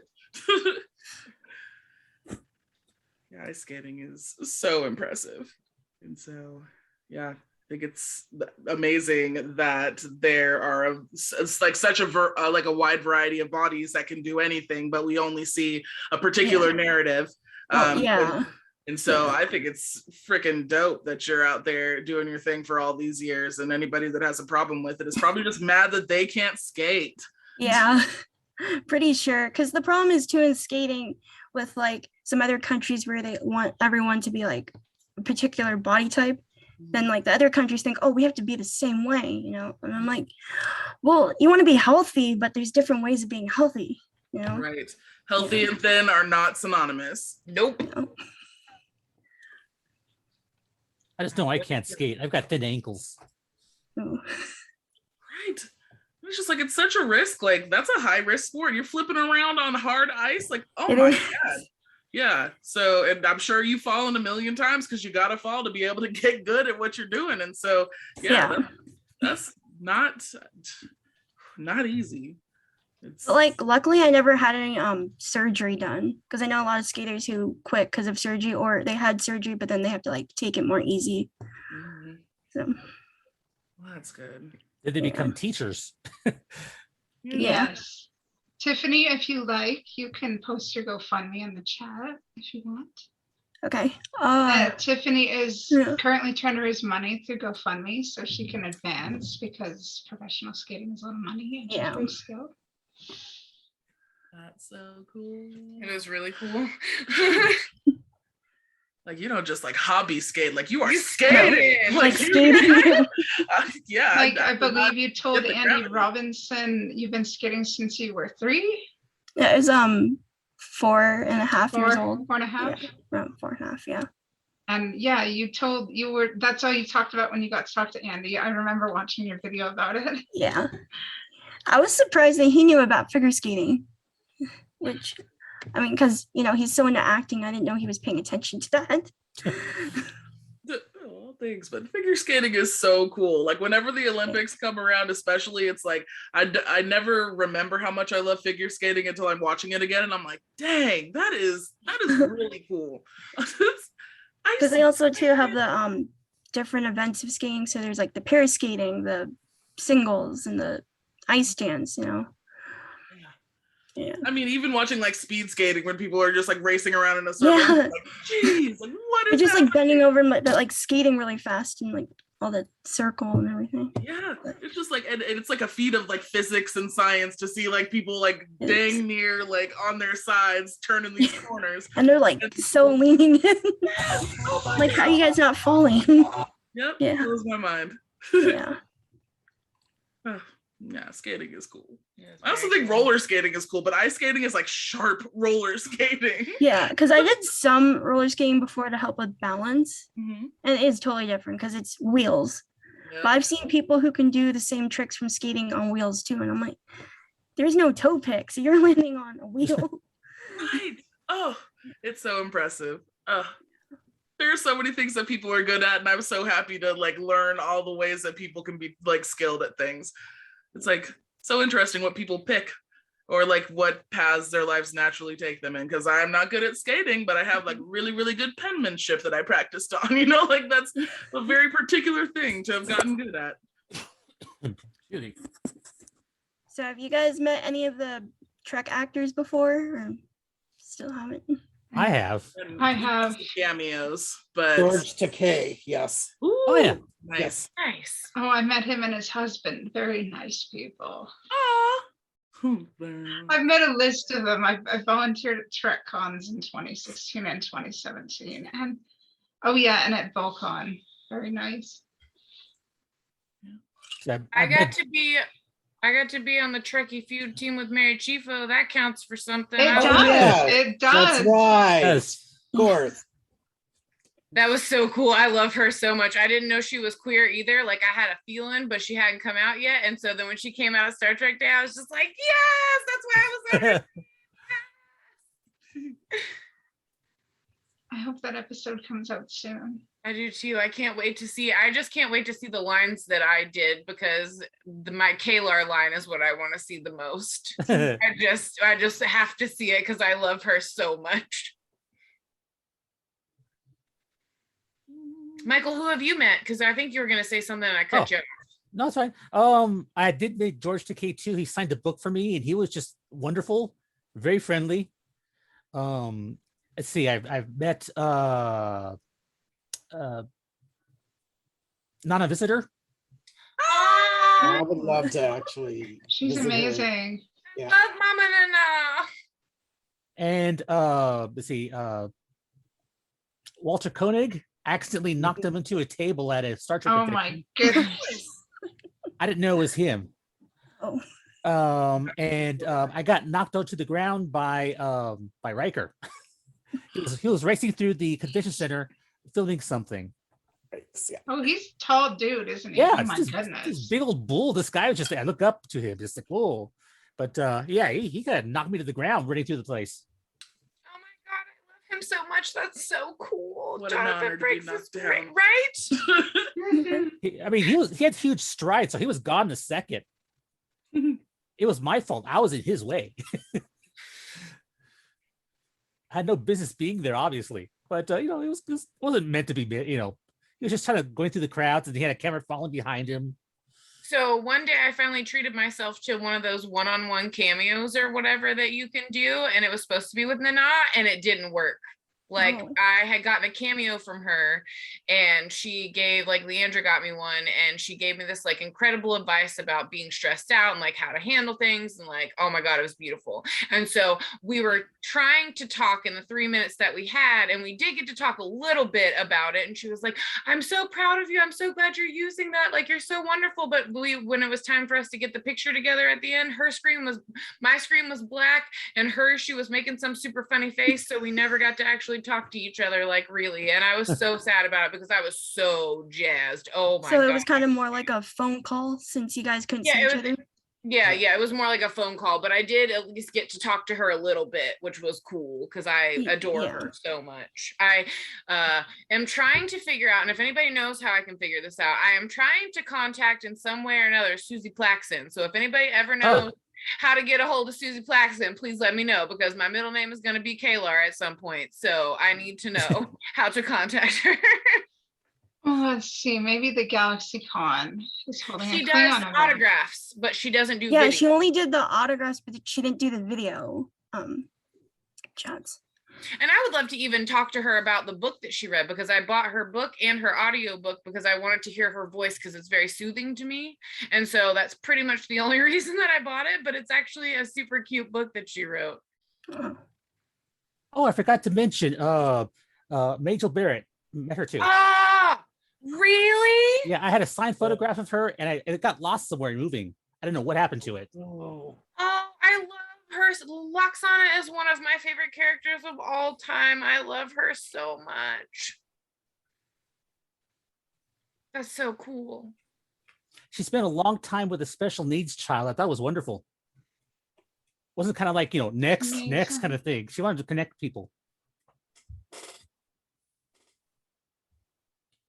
Yeah, ice skating is so impressive, and so yeah, I think it's amazing that there are it's like such a like a wide variety of bodies that can do anything, but we only see a particular narrative. well, yeah. And so I think it's freaking dope that you're out there doing your thing for all these years. And anybody that has a problem with it is probably just mad that they can't skate. Yeah, pretty sure. Because the problem is too in skating with like some other countries where they want everyone to be like a particular body type. Then like the other countries think, oh, we have to be the same way, you know? And I'm like, well, you want to be healthy, but there's different ways of being healthy, you know? Right. Healthy and thin are not synonymous. Nope. I just know I can't skate. I've got thin ankles. Oh. Right. It's just like it's such a risk. Like that's a high risk sport. You're flipping around on hard ice. Like, oh It my is. God. Yeah. So, and I'm sure you've fallen a million times because you got to fall to be able to get good at what you're doing. And so, yeah. That's not easy. It's But, like, luckily I never had any surgery done, because I know a lot of skaters who quit because of surgery, or they had surgery but then they have to like take it more easy. Mhm. So Well, that's good. Did they Yeah. become teachers? Yeah. Yes. Tiffany, if you like, you can post your GoFundMe in the chat if you want. okay. Tiffany is Yeah. currently trying to raise money through GoFundMe so she can advance, because professional skating is a lot of money and she's Yeah. very skilled. That's so cool. It is really cool. Like you don't just like hobby skate, like you are You skating. skated. Like you- skating. Yeah. Like I did not- believe you told the Andy gravity. Robinson you've been skating since you were 3, Yeah, it was 4.5 years old. 4.5. Yeah, around 4.5, yeah. And yeah, that's all you talked about when you got to talk to Andy. I remember watching your video about it. Yeah. I was surprised that he knew about figure skating, which, I mean, because, he's so into acting, I didn't know he was paying attention to that. Oh, thanks, but figure skating is so cool. Like whenever the Olympics come around, especially, it's like I never remember how much I love figure skating until I'm watching it again, and I'm like, dang, that is really cool. Because they also too have the different events of skating. So there's like the pair skating, the singles, and the ice dance. Yeah. I mean, even watching like speed skating when people are just like racing around in a circle, Yeah. like, geez, like what They're is just happening? like bending over, but like skating really fast and like all the circle and everything. Yeah, it's just like, and it's like a feat of like physics and science to see like people like Yes. dang near like on their sides turning these corners. And they're like so leaning in. Like, how are you guys not falling? Yep, Yeah. blows my mind. Yeah. Yeah, skating is cool. Yeah, it's I also very think cool. roller skating is cool, but ice skating is like sharp roller skating. Yeah. Because I did some roller skating before to help with balance. Mhm. And it is totally different because it's wheels. Yep. But I've seen people who can do the same tricks from skating on wheels too. And I'm like, there's no toe pick. So you're landing on a wheel. Right. Oh, it's so impressive. There are so many things that people are good at, and I'm so happy to like learn all the ways that people can be like skilled at things. It's like so interesting what people pick, or like what paths their lives naturally take them in. Because I'm not good at skating, but I have like really, really good penmanship that I practiced on. Like that's a very particular thing to have gotten good at. Really? So have you guys met any of the Trek actors before? Or still haven't? I have. And I have. cameos, but George Takei, yes. Oh, yeah. nice. Yes. Nice. Oh, I met him and his husband. Very nice people. Aw. I've met a list of them. I volunteered at Trek Cons in 2016 and 2017. And oh yeah, and at Volcon. Very nice. I got to be on the Trekkie feud team with Mary Chifo. That counts for something. It I was- does. yeah. It does. That's right. Yes. Of course. That was so cool. I love her so much. I didn't know she was queer either. Like I had a feeling, but she hadn't come out yet. And so then when she came out of Star Trek Day, I was just like, yes, that's why I was there. I hope that episode comes out soon. I do too. I can't wait to see. I just can't wait to see the lines that I did, because my Kalar line is what I want to see the most. I just have to see it because I love her so much. Michael, who have you met? Because I think you were going to say something and I cut you off. No, it's fine. I did meet George Takei too. He signed a book for me, and he was just wonderful, very friendly. Let's see. I've met Nana Visitor. I would love to actually. She's visit her. amazing. Yeah. Love Mama Nana. And let's see. Walter Koenig accidentally knocked him into a table at a Star Trek Oh convention. my goodness. I didn't know it was him. Oh. I got knocked out to the ground by Riker. He was racing through the convention center filming something. Yeah. Oh, he's a tall dude, isn't he? Yeah, Oh it's my this goodness. big old bull. This guy was just, I look up to him, just like, whoa. But yeah, he kind of knocked me to the ground running through the place. Oh my god, I love him so much. That's so cool. What an honor Jonathan to be Frakes is knocked great, down. right? I mean, he had huge strides, so he was gone in a second. It was my fault. I was in his way. I had no business being there, obviously, but it wasn't meant to be. He was just kind of going through the crowds, and he had a camera following behind him. So one day I finally treated myself to one of those one-on-one cameos or whatever that you can do, and it was supposed to be with Nana, and it didn't work. Like, Oh. I had gotten a cameo from her, and she gave, like, Leandra got me one, and she gave me this like incredible advice about being stressed out and like how to handle things, and like, oh my god, it was beautiful. And so we were trying to talk in the 3 minutes that we had, and we did get to talk a little bit about it, and she was like, I'm so proud of you, I'm so glad you're using that, like, you're so wonderful. But when it was time for us to get the picture together at the end, my screen was black, and hers, she was making some super funny face, so we never got to actually talk to each other, like, really. And I was so sad about it because I was so jazzed. Oh my So god. it was kind of more like a phone call since you guys couldn't see Yeah, each it was, other. yeah, it was more like a phone call, but I did at least get to talk to her a little bit, which was cool because I adore Yeah. her so much. I am trying to figure out, and if anybody knows how I can figure this out, I am trying to contact in some way or another Susie Plaxton. So if anybody ever knows how to get a hold of Susie Plaxton, please let me know, because my middle name is going to be Kalar at some point. So I need to know how to contact her. Oh, let's see. Maybe the Galaxy Con is holding She a does Klingon event. autographs, but she doesn't do Yeah, video. she only did the autographs, but she didn't do the video chats. And I would love to even talk to her about the book that she read, because I bought her book and her audio book because I wanted to hear her voice, because it's very soothing to me. And so that's pretty much the only reason that I bought it, but it's actually a super cute book that she wrote. Oh, I forgot to mention Majel Barrett. Met her too. Ah, really? Yeah, I had a signed photograph of her, and it got lost somewhere moving. I don't know what happened to it. Oh, Oh, I love her. Loxana is one of my favorite characters of all time. I love her so much. That's so cool. She spent a long time with a special needs child. I thought it was wonderful. Wasn't kind of like, next Amazing. kind of thing. She wanted to connect people.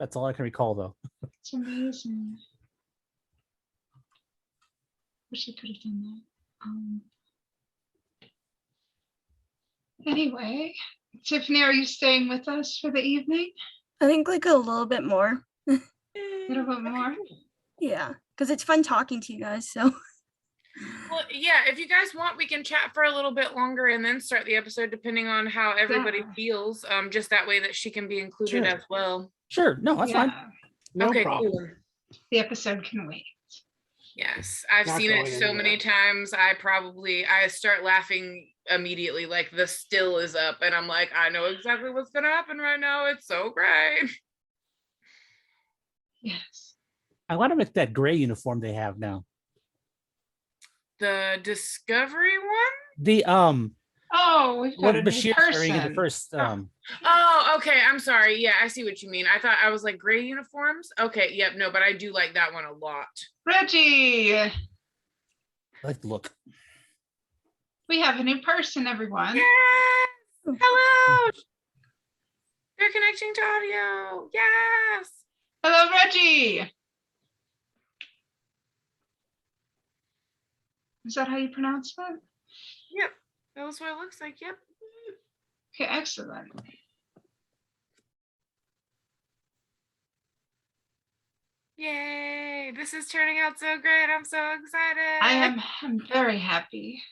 That's all I can recall, though. It's amazing. Wish I could have done that. Anyway, Tiffany, are you staying with us for the evening? I think like a little bit more. A little bit more. Yeah, because it's fun talking to you guys. So Well, yeah, if you guys want, we can chat for a little bit longer and then start the episode, depending on how everybody Yeah. feels. Just that way that she can be included Sure. as well. Sure. No, that's fine. no Okay, problem. cool. The episode can wait. Yes, I've Not seen it going so many anywhere. times. I start laughing immediately, like the still is up, and I'm like, I know exactly what's gonna happen right now. It's so great. Yes. I want to make that gray uniform they have now. The Discovery one? The Oh, we've what got a new Bashir's wearing in the person. first Oh, okay. I'm sorry. Yeah, I see what you mean. I was like gray uniforms. Okay, yep, no, but I do like that one a lot. Reggie, I like the look. we have a new person, everyone. Yes! Hello! You're connecting to audio. Yes! Hello, Reggie. Is that how you pronounce that? Yep. That was what it looks like. Yep. Okay, excellent. Yay! This is turning out so great. I'm so excited. I'm very happy.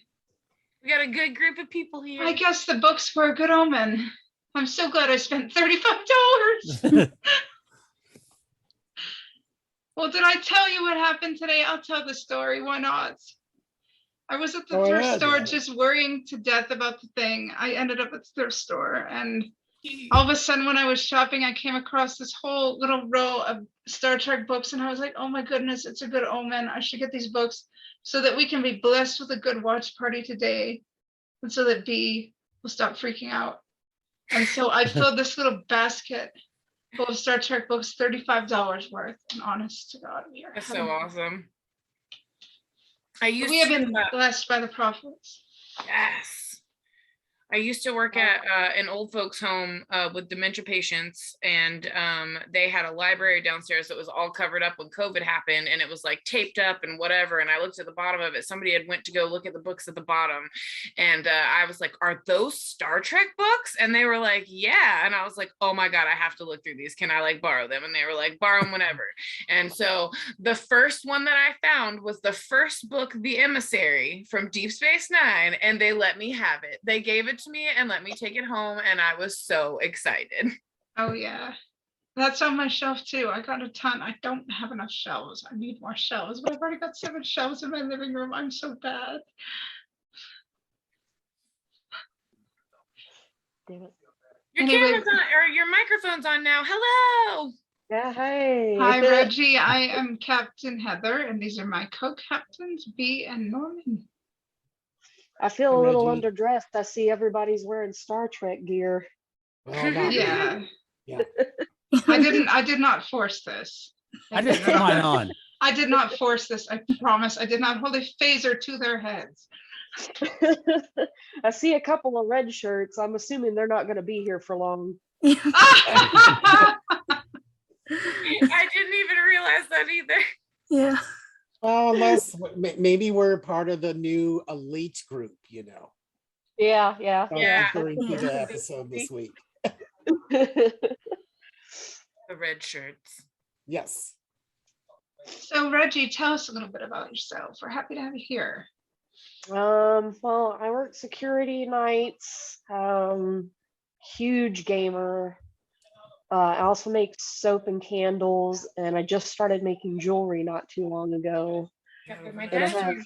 We got a good group of people here. I guess the books were a good omen. I'm so glad I spent $35. Well, did I tell you what happened today? I'll tell the story. Why not? I was at the Go thrift ahead. store just worrying to death about the thing. I ended up at the thrift store, and all of a sudden when I was shopping, I came across this whole little row of Star Trek books, and I was like, oh my goodness, it's a good omen. I should get these books so that we can be blessed with a good watch party today, and so that Bee will stop freaking out. And so I filled this little basket full of Star Trek books, $35 worth. And honest to God, we are That's having- so awesome. I used We have to, been blessed by the prophets. yes. I used to work at an old folks home with dementia patients, and they had a library downstairs that was all covered up when COVID happened, and it was like taped up and whatever. And I looked at the bottom of it. Somebody had went to go look at the books at the bottom, and I was like, "Are those Star Trek books?" And they were like, "Yeah." And I was like, "Oh my God, I have to look through these. Can I like borrow them?" And they were like, "Borrow them whenever." And so the first one that I found was the first book, The Emissary from Deep Space Nine, and they let me have it. They gave it to me and let me take it home, and I was so excited. Oh yeah. That's on my shelf too. I got a ton. I don't have enough shelves. I need more shelves, but I've already got 7 shelves in my living room. I'm so bad. Damn it. Your Anyway. camera's on, or your microphone's on now. Hello. Yeah, hey. Hi, Reggie. I am Captain Heather, and these are my co-captains, Bee and Norman. I feel a little Reggie. underdressed. I see everybody's wearing Star Trek gear. Well, not really. Yeah. Yeah. I did not force this. I just put mine on. I did not force this. I promise. I did not hold a phaser to their heads. I see a couple of red shirts. I'm assuming they're not going to be here for long. I didn't even realize that either. Yeah. Well, unless maybe we're part of the new elite group, you know. Yeah, yeah. I was Yeah. referring to the Yeah. episode this week. The red shirts. Yes. So Reggie, tell us a little bit about yourself. We're happy to have you here. Well, I work security nights, huge gamer. I also make soap and candles, and I just started making jewelry not too long ago. My And I have-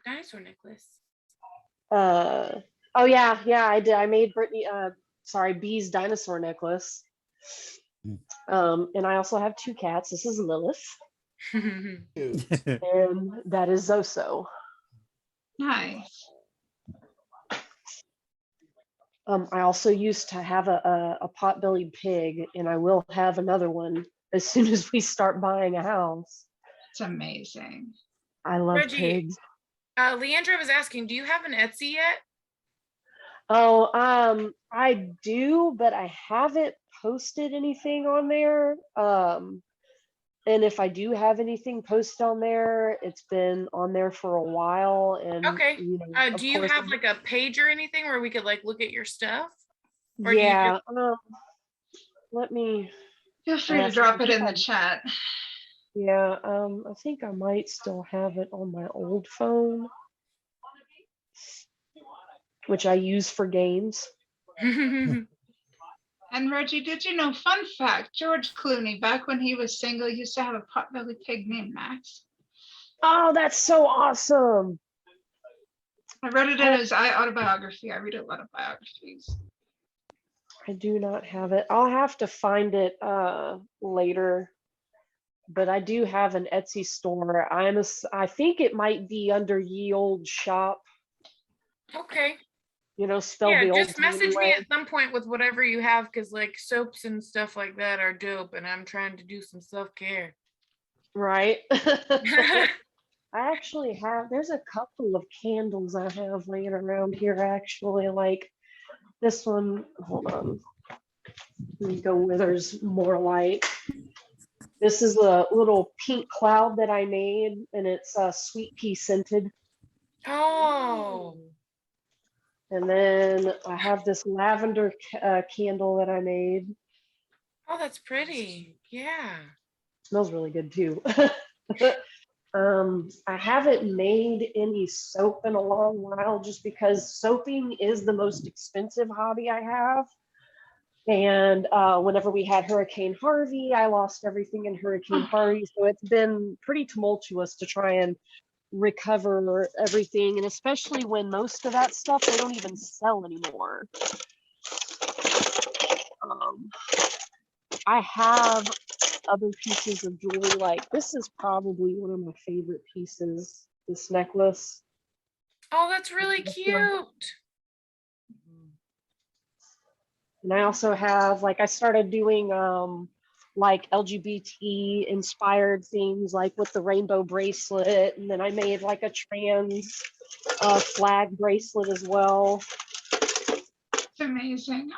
dinosaur necklace. Oh yeah, I did. I made Bee's dinosaur necklace. And I also have 2 cats. This is Lilith, Dude. and that is Zoso. Nice. I also used to have a pot-bellied pig, and I will have another one as soon as we start buying a house. It's amazing. I love Reggie. pigs. Leandra was asking, do you have an Etsy yet? Oh, I do, but I haven't posted anything on there. And if I do have anything posted on there, it's been on there for a while. And Okay. you know, of Do you course- have like a page or anything where we could like look at your stuff? or do you Yeah. Let me. Feel free to drop it in the chat. Yeah. I think I might still have it on my old phone, which I use for games. And Reggie, did you know, fun fact, George Clooney, back when he was single, used to have a potbelly pig named Max. Oh, that's so awesome. I read it in his autobiography. I read a lot of biographies. I do not have it. I'll have to find it later. But I do have an Etsy store. I think it might be under Ye Old Shop. Okay. You know, spelled Yeah, the old just message me way. at some point with whatever you have, because like soaps and stuff like that are dope, and I'm trying to do some self-care. Right. I actually have, there's a couple of candles I have laying around here actually, like this one. Hold on. Let me go where there's more light. This is a little pink cloud that I made, and it's sweet pea scented. Oh. And then I have this lavender candle that I made. Oh, that's pretty. Yeah. Smells really good too. I haven't made any soap in a long while just because soaping is the most expensive hobby I have. And whenever we had Hurricane Harvey, I lost everything in Hurricane Harvey. So it's been pretty tumultuous to try and recover everything. And especially when most of that stuff, they don't even sell anymore. I have other pieces of jewelry, like this is probably one of my favorite pieces, this necklace. Oh, that's really cute. And I also have, like, I started doing like LGBT inspired things, like with the rainbow bracelet. And then I made like a trans flag bracelet as well. It's amazing.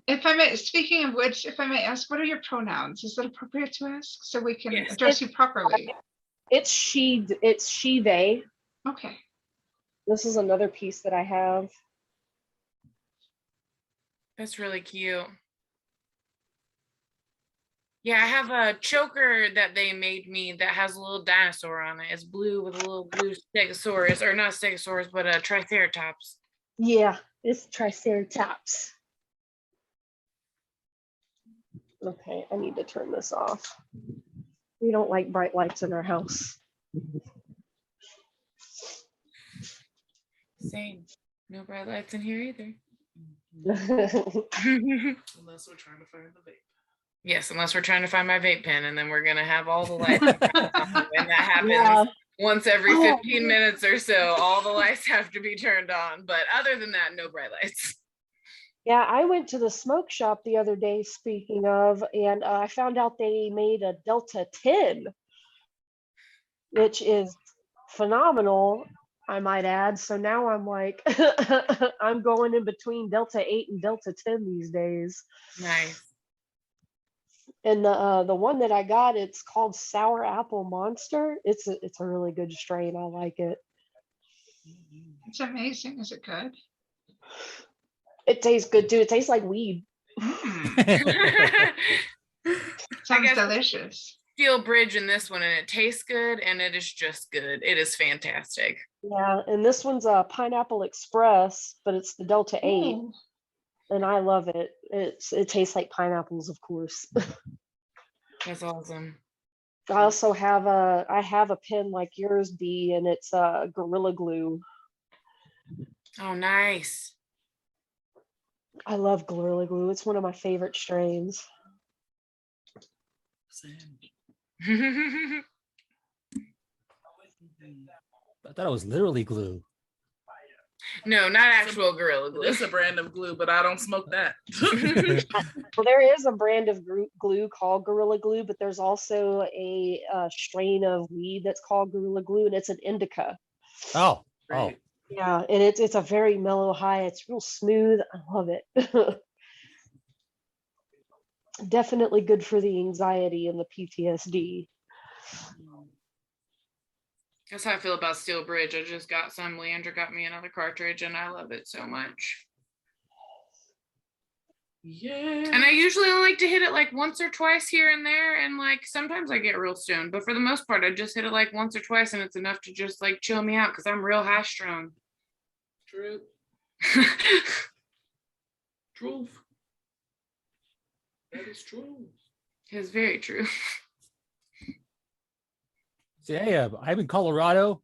If I may, speaking of which, if I may ask, what are your pronouns? Is it appropriate to ask so we can Yes. address you properly? It's she, they. Okay. This is another piece that I have. That's really cute. Yeah, I have a choker that they made me that has a little dinosaur on it. It's blue with a little blue stegosaurus, or not stegosaurus, but a triceratops. Yeah, it's Triceratops. Okay, I need to turn this off. We don't like bright lights in our house. Same. No bright lights in here either. Unless we're trying to find the vape. Yes, unless we're trying to find my vape pen, and then we're gonna have all the lights on. And that happens Yeah. once every Oh. 15 minutes or so. All the lights have to be turned on. But other than that, no bright lights. Yeah, I went to the smoke shop the other day, speaking of, and I found out they made a Delta 10, which is phenomenal, I might add. So now I'm like, I'm going in between Delta 8 and Delta 10 these days. Nice. And the one that I got, it's called Sour Apple Monster. It's a really good strain. I like it. It's amazing. Is it good? It tastes good too. It tastes like weed. Sounds guess- delicious. Steel Bridge in this one, and it tastes good, and it is just good. It is fantastic. Yeah, and this one's a Pineapple Express, but it's the Delta 8. Ooh. And I love it. It tastes like pineapples, of course. That's awesome. I also have a pen like yours, Bee, and it's Gorilla Glue. Oh, nice. I love Gorilla Glue. It's one of my favorite strains. I thought it was literally glue. No, not actual Gorilla Glue. It's a brand of glue, but I don't smoke that. Well, there is a brand of glue called Gorilla Glue, but there's also a strain of weed that's called Gorilla Glue, and it's an indica. Oh, Great. Yeah, and it's a very mellow high. It's real smooth. I love it. Definitely good for the anxiety and the PTSD. That's how I feel about Steel Bridge. I just got some. Leandra got me another cartridge, and I love it so much. Yeah. And I usually only like to hit it like once or twice here and there, and like sometimes I get real stoned, but for the most part, I just hit it like once or twice, and it's enough to just like chill me out because I'm real high strung. True. Truth. That is true. It's very true. See, I'm in Colorado,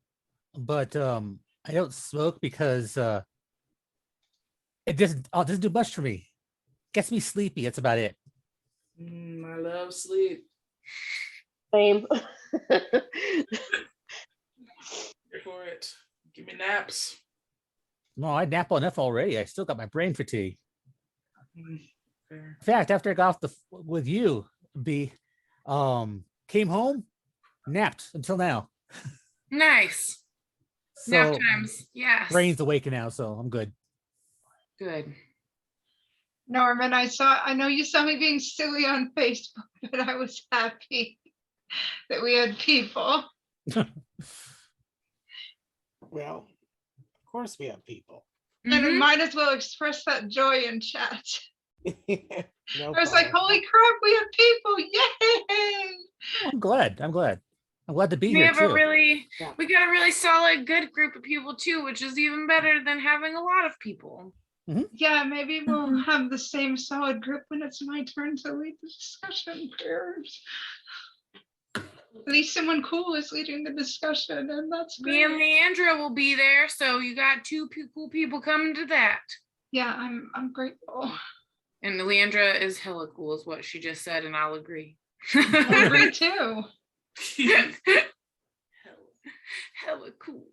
but I don't smoke because it doesn't do much for me. Gets me sleepy. That's about it. I love sleep. Same. Here for it. Give me naps. No, I nap enough already. I still got my brain fatigue. Fair. In fact, after I got off with you, B, came home, napped until now. Nice. So Nap times. Yes. brain's awake now, so I'm good. Good. Norman, I know you saw me being silly on Facebook, but I was happy that we had people. Well, of course we have people. And we Mhm. might as well express that joy in chat. No I was like, problem. holy crap, we have people. Yay! I'm glad. I'm glad to be We here have too. Yeah. we got a really solid, good group of people too, which is even better than having a lot of people. Yeah, maybe we'll have the same solid group when it's my turn to lead the discussion. Prayers. At least someone cool is leading the discussion, and that's Me and great. Leandra will be there, so you got two cool people coming to that. Yeah, I'm grateful. And Leandra is hella cool, is what she just said, and I'll agree. I agree too. Hella cool.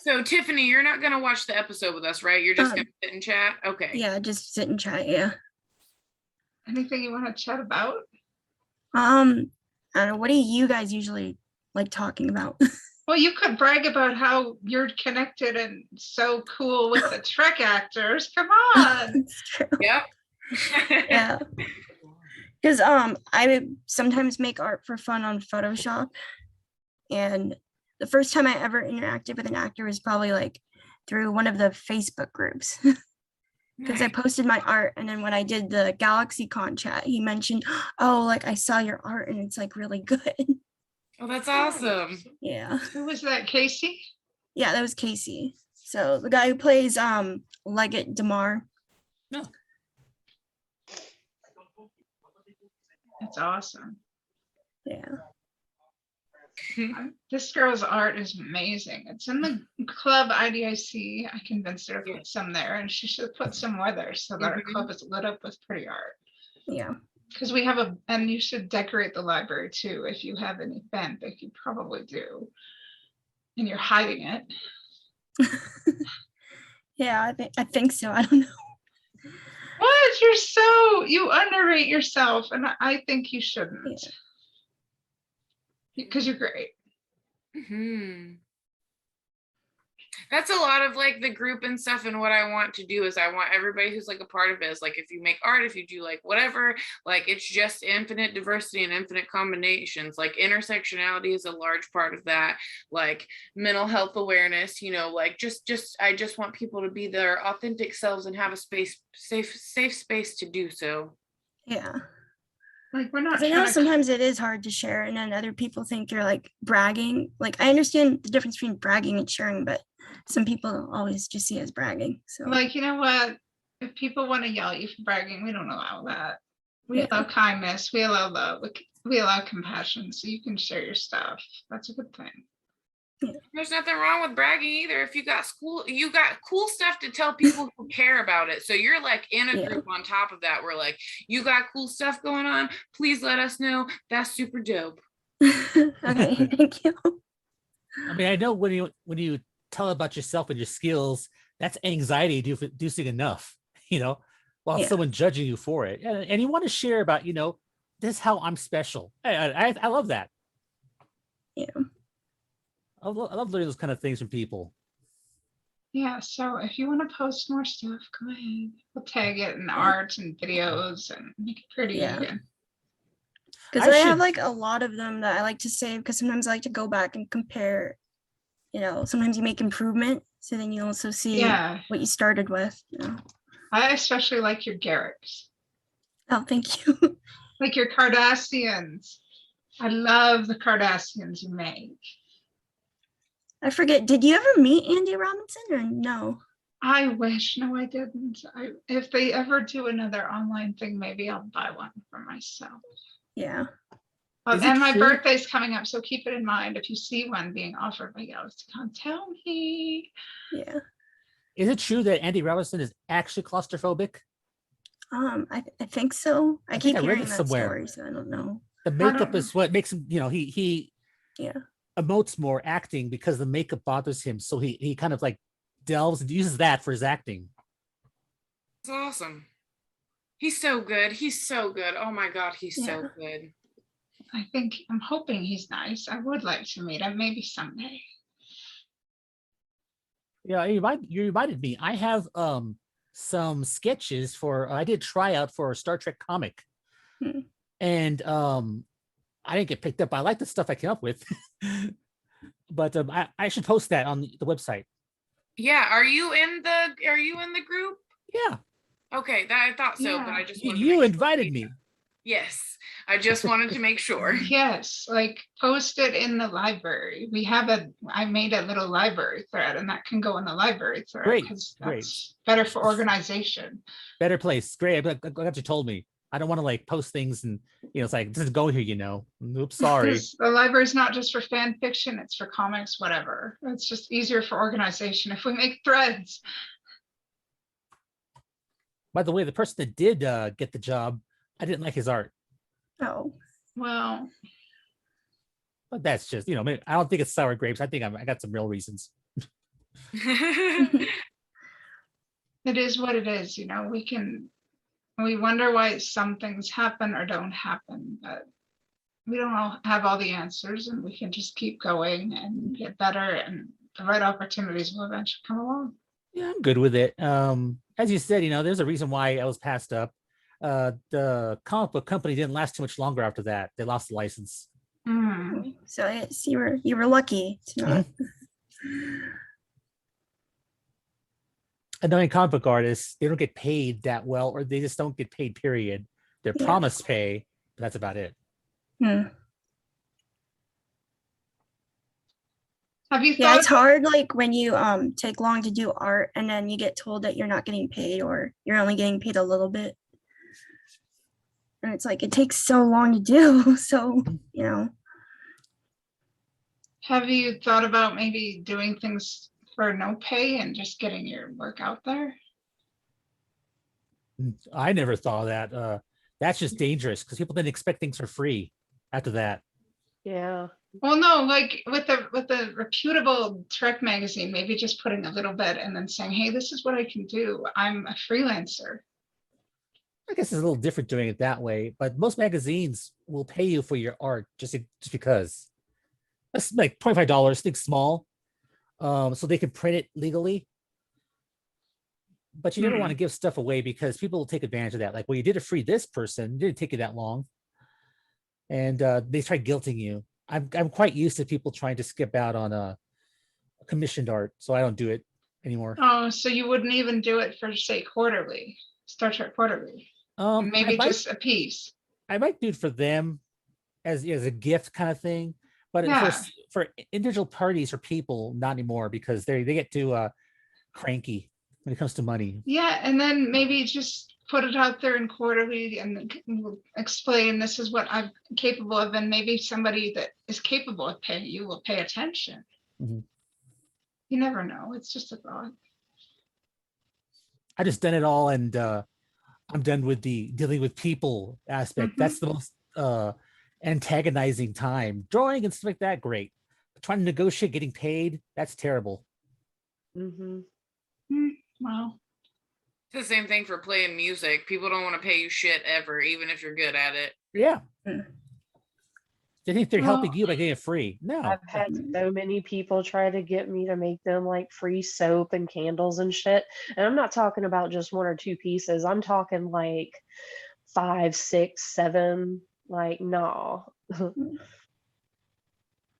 So Tiffany, you're not gonna watch the episode with us, right? You're just gonna sit and chat? Okay. Yeah, just sit and chat. Yeah. Anything you want to chat about? I don't know. What do you guys usually like talking about? Well, you could brag about how you're connected and so cool with the Trek actors. Come on. It's true. Yep. Yeah. Because I sometimes make art for fun on Photoshop. And the first time I ever interacted with an actor was probably like through one of the Facebook groups. Because I posted my art, and then when I did the GalaxyCon chat, he mentioned, oh, like I saw your art and it's like really good. Oh, that's awesome. Yeah. Who was that, Casey? Yeah, that was Casey. So the guy who plays Leggett Damar. No. That's awesome. Yeah. This girl's art is amazing. It's in the club IDIC. I convinced her to put some there, and she should put some more there so that our club is lit up with pretty art. Yeah. Because we have and you should decorate the library too if you have an event, like you probably do, and you're hiding it. Yeah, I think so. I don't know. What? You underrate yourself, and I think you shouldn't. Because you're great. That's a lot of like the group and stuff, and what I want to do is I want everybody who's like a part of it is like, if you make art, if you do like whatever, like it's just infinite diversity and infinite combinations. Like intersectionality is a large part of that, like mental health awareness, you know, like I just want people to be their authentic selves and have a safe space to do so. Yeah. Like we're not. I know sometimes it is hard to share, and then other people think you're like bragging. Like I understand the difference between bragging and sharing, but some people always just see it as bragging. So like, you know what? If people want to yell at you for bragging, we don't allow that. We allow kindness, we allow love, we allow compassion, so you can share your stuff. That's a good thing. There's nothing wrong with bragging either. If you got cool stuff to tell people who care about it. So you're like in a group on top of that. We're like, you got cool stuff going on. Please let us know. That's super dope. Okay, thank you. I mean, I know when you tell about yourself and your skills, that's anxiety inducing enough, you know, while someone judging you for it. And you want to share about, you know, this is how I'm special. I love that. Yeah. I love learning those kind of things from people. Yeah, so if you want to post more stuff, go ahead. We'll tag it in art and videos and make it pretty. Yeah. Because I have like a lot of them that I like to save, because sometimes I like to go back and compare. You know, sometimes you make improvement, so then you also see what you started with. You know? I especially like your Garricks. Oh, thank you. Like your Cardassians. I love the Cardassians you make. I forget, did you ever meet Andy Robinson or no? I wish. No, I didn't. If they ever do another online thing, maybe I'll buy one for myself. Yeah. And my birthday's coming up, so keep it in mind. If you see one being offered by GalaxyCon, tell me. Yeah. Is it true that Andy Robertson is actually claustrophobic? I think so. I keep hearing that story, so I don't know. The makeup is what makes him, you know, he emotes more acting because the makeup bothers him. So he kind of like delves and uses that for his acting. It's awesome. He's so good. He's so good. Oh my God, he's so good. I'm hoping he's nice. I would like to meet him maybe someday. Yeah, you reminded me. I have some sketches for I did tryout for a Star Trek comic. And I didn't get picked up. I like the stuff I came up with. But I should post that on the website. Yeah, are you in the group? Yeah. Okay, I thought so, but I just you invited me. Yes, I just wanted to make sure. Yes, like post it in the library. I made a little library thread, and that can go in the library thread. Great, that's better for organization. Better place. Great. I'm glad you told me. I don't want to like post things and, you know, it's like, this is go here, you know. Oops, sorry. The library is not just for fan fiction, it's for comics, whatever. It's just easier for organization if we make threads. By the way, the person that did get the job, I didn't like his art. Oh. Well. But that's just, you know, I don't think it's sour grapes. I think I got some real reasons. It is what it is, you know, we wonder why some things happen or don't happen, but we don't all have all the answers, and we can just keep going and get better, and the right opportunities will eventually come along. Yeah, I'm good with it. As you said, you know, there's a reason why I was passed up. The comic book company didn't last too much longer after that. They lost the license. Mm. So yes, you were lucky to not. And knowing comic book artists, they don't get paid that well, or they just don't get paid, period. They're Yeah. promised pay, but that's about it. Hmm. Have you Yeah, thought it's hard like when you take long to do art and then you get told that you're not getting paid or you're only getting paid a little bit. And it's like it takes so long to do. So, you know. have you thought about maybe doing things for no pay and just getting your work out there? I never thought of that. That's just dangerous because people didn't expect things for free after that. Yeah. Well, no, like with a reputable Trek magazine, maybe just putting a little bit and then saying, hey, this is what I can do. I'm a freelancer. I guess it's a little different doing it that way, but most magazines will pay you for your art just because. That's like $25, think small, so they can print it legally. But you never want to give stuff away because people will take advantage of that. Like, well, you did it free this person, it didn't take you that long, and they try guilting you. I'm quite used to people trying to skip out on a commissioned art, so I don't do it anymore. Oh, so you wouldn't even do it for, say, quarterly, Star Trek Quarterly? Maybe just a piece. I might do it for them as a gift kind of thing, but Yeah. for individual parties or people, not anymore because they get too cranky when it comes to money. Yeah, and then maybe just put it out there in quarterly and explain this is what I'm capable of, and maybe somebody that is capable of paying you will pay attention. Mhm. You never know. It's just a thought. I just done it all, and I'm done with the dealing with people aspect. That's the most antagonizing time. Drawing and stuff like that, great. But trying to negotiate getting paid, that's terrible. Mm-hmm. Well, It's the same thing for playing music. People don't want to pay you shit ever, even if you're good at it. Yeah. Mm. They think they're helping Well, you by getting it free. No. I've had so many people try to get me to make them like free soap and candles and shit. And I'm not talking about just one or two pieces. I'm talking like 5, 6, 7. Like, no.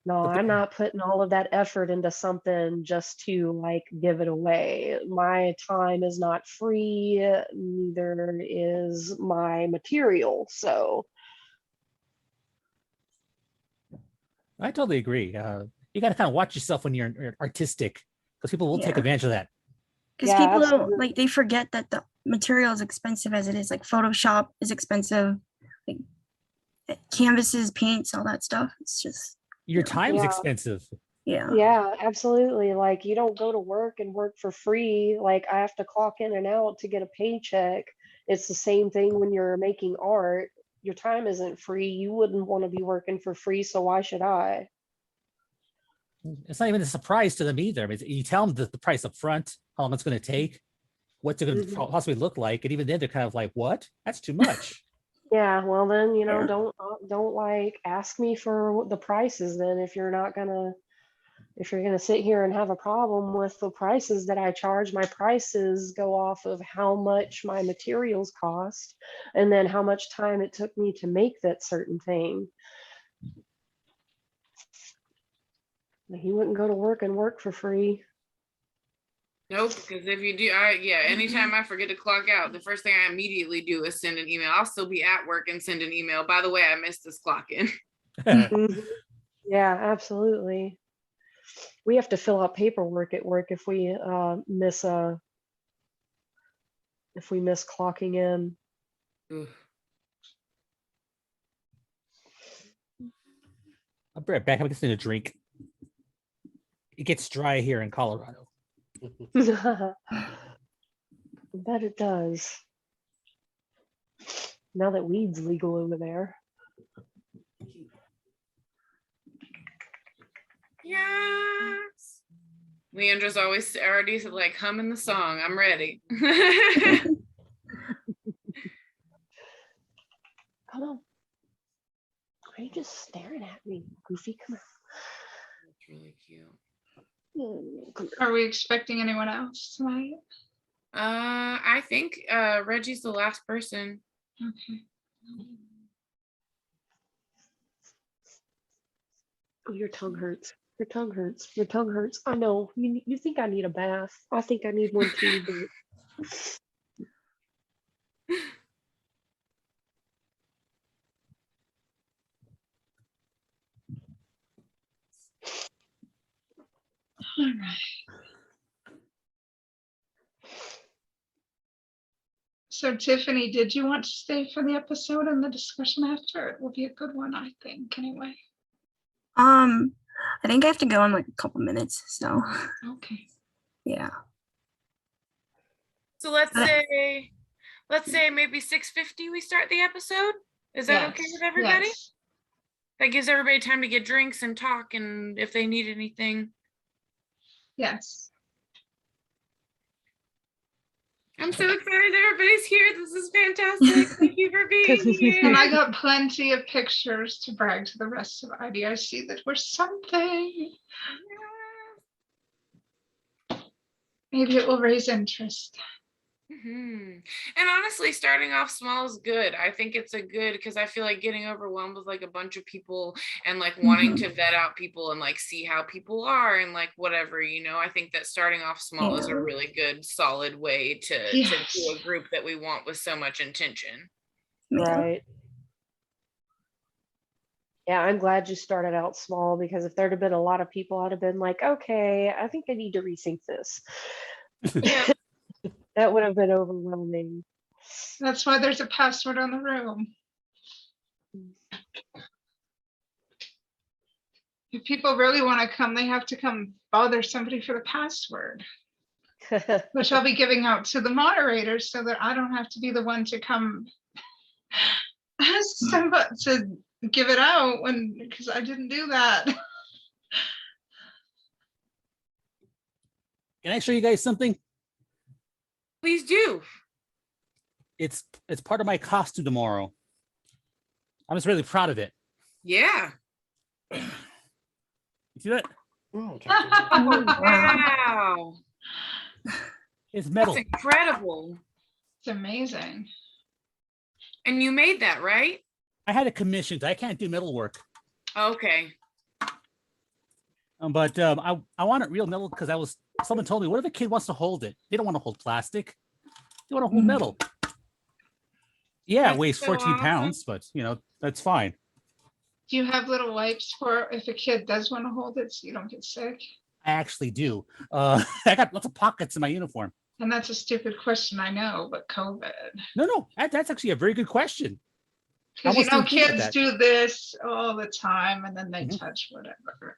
No, But I'm not putting all of that effort into something just to like give it away. My time is not free, neither is my material. So I totally agree. You got to kind of watch yourself when you're artistic because people will take Yeah. advantage of that. Because Yeah, people don't absolutely. like they forget that the material is expensive as it is. Like Photoshop is expensive, like canvases, paints, all that stuff. It's just Your time's Yeah. expensive. yeah. yeah, absolutely. Like you don't go to work and work for free. Like I have to clock in and out to get a paycheck. It's the same thing when you're making art. Your time isn't free. You wouldn't want to be working for free, so why should I? It's not even a surprise to them either. I mean, you tell them the price up front, how long it's going to take, what's it going to Mhm. possibly look like, and even then they're kind of like, "What? That's too much." Yeah, well then, Yeah. don't like ask me for what the prices then if you're gonna sit here and have a problem with the prices that I charge. My prices go off of how much my materials cost and then how much time it took me to make that certain thing. He wouldn't go to work and work for free. Nope, because if you do, anytime I forget to clock out, the first thing I immediately do is send an email. I'll still be at work and send an email. By the way, I missed this clock in. Mhm. Yeah, absolutely. We have to fill out paperwork at work if we miss clocking in. Ugh. I'll be right back. I'm just need a drink. It gets dry here in Colorado. I bet it does. Now that weed's legal over there. Yes. Leandra's always already like humming the song. I'm ready. Come on. Why are you just staring at me, Goofy? Come That's really cute. on. Come here. Are we expecting anyone else tonight? I think Reggie's the last person. Okay. Oh, your tongue hurts. Your tongue hurts. Your tongue hurts. I know. You think I need a bath. I think I need one too. But... All right. So Tiffany, did you want to stay for the episode and the discussion after? It will be a good one, I think, anyway. I think I have to go in like a couple minutes. So Okay. yeah. So let's say maybe 6:50 we start the episode. Is that okay with everybody? Yes. That gives everybody time to get drinks and talk, and if they need anything. Yes. I'm so excited everybody's here. This is fantastic. Thank you for being here. And I got plenty of pictures to brag to the rest of IDIC that we're something. Maybe it will raise interest. And honestly, starting off small is good. I think it's a good, because I feel like getting overwhelmed with like a bunch of people and like wanting to vet out people and like see how people are and like whatever, I think that starting off small is a really good solid way to do a group that we want with so much intention. Right. Yeah, I'm glad you started out small, because if there'd have been a lot of people, I'd have been like, okay, I think I need to rethink this. Yeah. That would have been overwhelming. That's why there's a password on the room. If people really want to come, they have to come bother somebody for the password, which I'll be giving out to the moderators so that I don't have to be the one to come ask somebody to give it out because I didn't do that. Can I show you guys something? Please do. It's part of my costume tomorrow. I'm just really proud of it. Yeah. You see that? Oh, okay. Wow. It's metal. That's incredible. It's amazing. And you made that, right? I had it commissioned. I can't do metal work. Okay. But I want it real metal because someone told me, what if a kid wants to hold it? They don't want to hold plastic. They want to hold metal. Yeah, That's it weighs so 14 awesome. pounds, but that's fine. Do you have little wipes for if a kid does want to hold it so you don't get sick? I actually do. I got lots of pockets in my uniform. And that's a stupid question, I know, but COVID. No, that's actually a very good question. Because almost didn't think of kids that. do this all the time and then they touch whatever.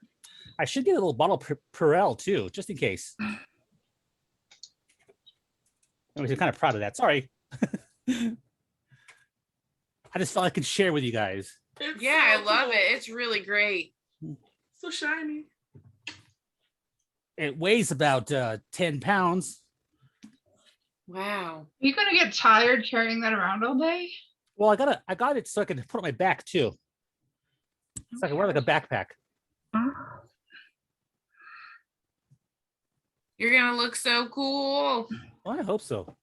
I should get a little bottle of Perel too, just in case. I was kind of proud of that. Sorry. I just felt I could share with you guys. Yeah, I love it. It's really great. So shiny. It weighs about 10 pounds. Wow. Are you gonna get tired carrying that around all day? Well, I got it so I can put it on my back too. So I can wear like a backpack. You're gonna look so cool. Well, I hope so.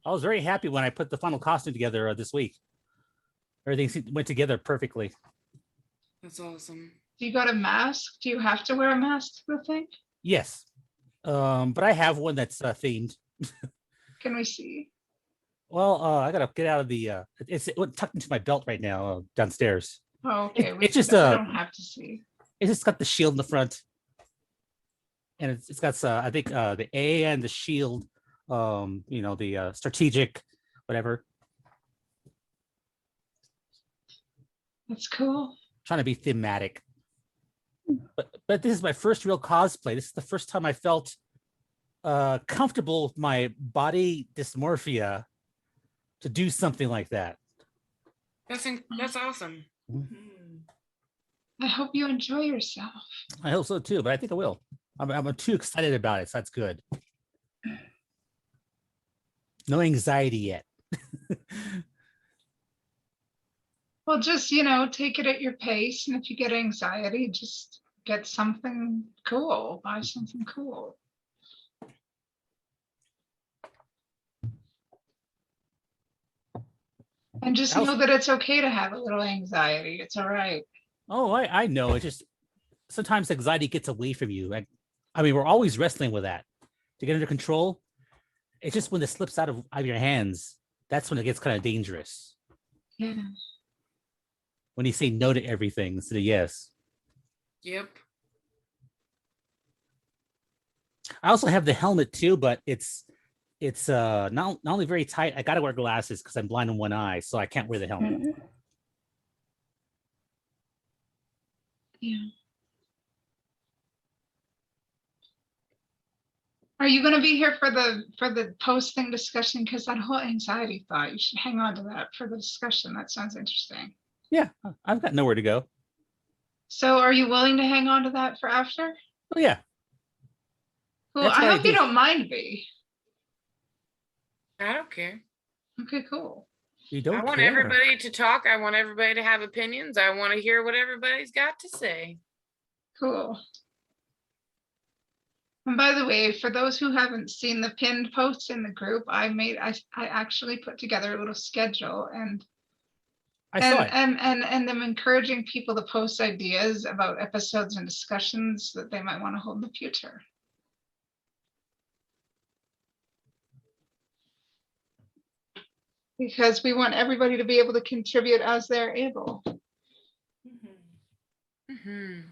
I was very happy when I put the final costume together this week. Everything went together perfectly. That's awesome. Do you got a mask? Do you have to wear a mask to the thing? Yes. But I have one that's themed. Can we see? Well, I gotta get out of the it's tucked into my belt right now downstairs. Oh, okay. It's just we don't have to see. It's just got the shield in the front. And it's got I think the A and the shield, the strategic, whatever. That's cool. Trying to be thematic. But this is my first real cosplay. This is the first time I felt comfortable with my body dysmorphia to do something like that. That's awesome. I hope you enjoy yourself. I hope so too, but I think I will. I'm too excited about it, so that's good. No anxiety yet. Well, just, take it at your pace. And if you get anxiety, just get something cool, buy something cool. And just Also- know that it's okay to have a little anxiety. It's all right. Oh, I know. It's just sometimes anxiety gets away from you. I mean, we're always wrestling with that to get under control. It's just when it slips out of your hands, that's when it gets kind of dangerous. Yeah. When you say no to everything instead of yes. Yep. I also have the helmet too, but it's not only very tight. I gotta wear glasses because I'm blind in one eye, so I can't wear the helmet. Yeah. Are you going to be here for the posting discussion? Because that whole anxiety thought, you should hang on to that for the discussion. That sounds interesting. Yeah, I've got nowhere to go. So are you willing to hang on to that for after? Oh yeah. Well, That's I why I hope you give- don't mind, Bee. I don't care. Okay, cool. You don't I want care. everybody to talk. I want everybody to have opinions. I want to hear what everybody's got to say. Cool. And by the way, for those who haven't seen the pinned posts in the group, I actually put together a little schedule and I saw it. and I'm encouraging people to post ideas about episodes and discussions that they might want to hold in the future. Because we want everybody to be able to contribute as they're able. Mhm.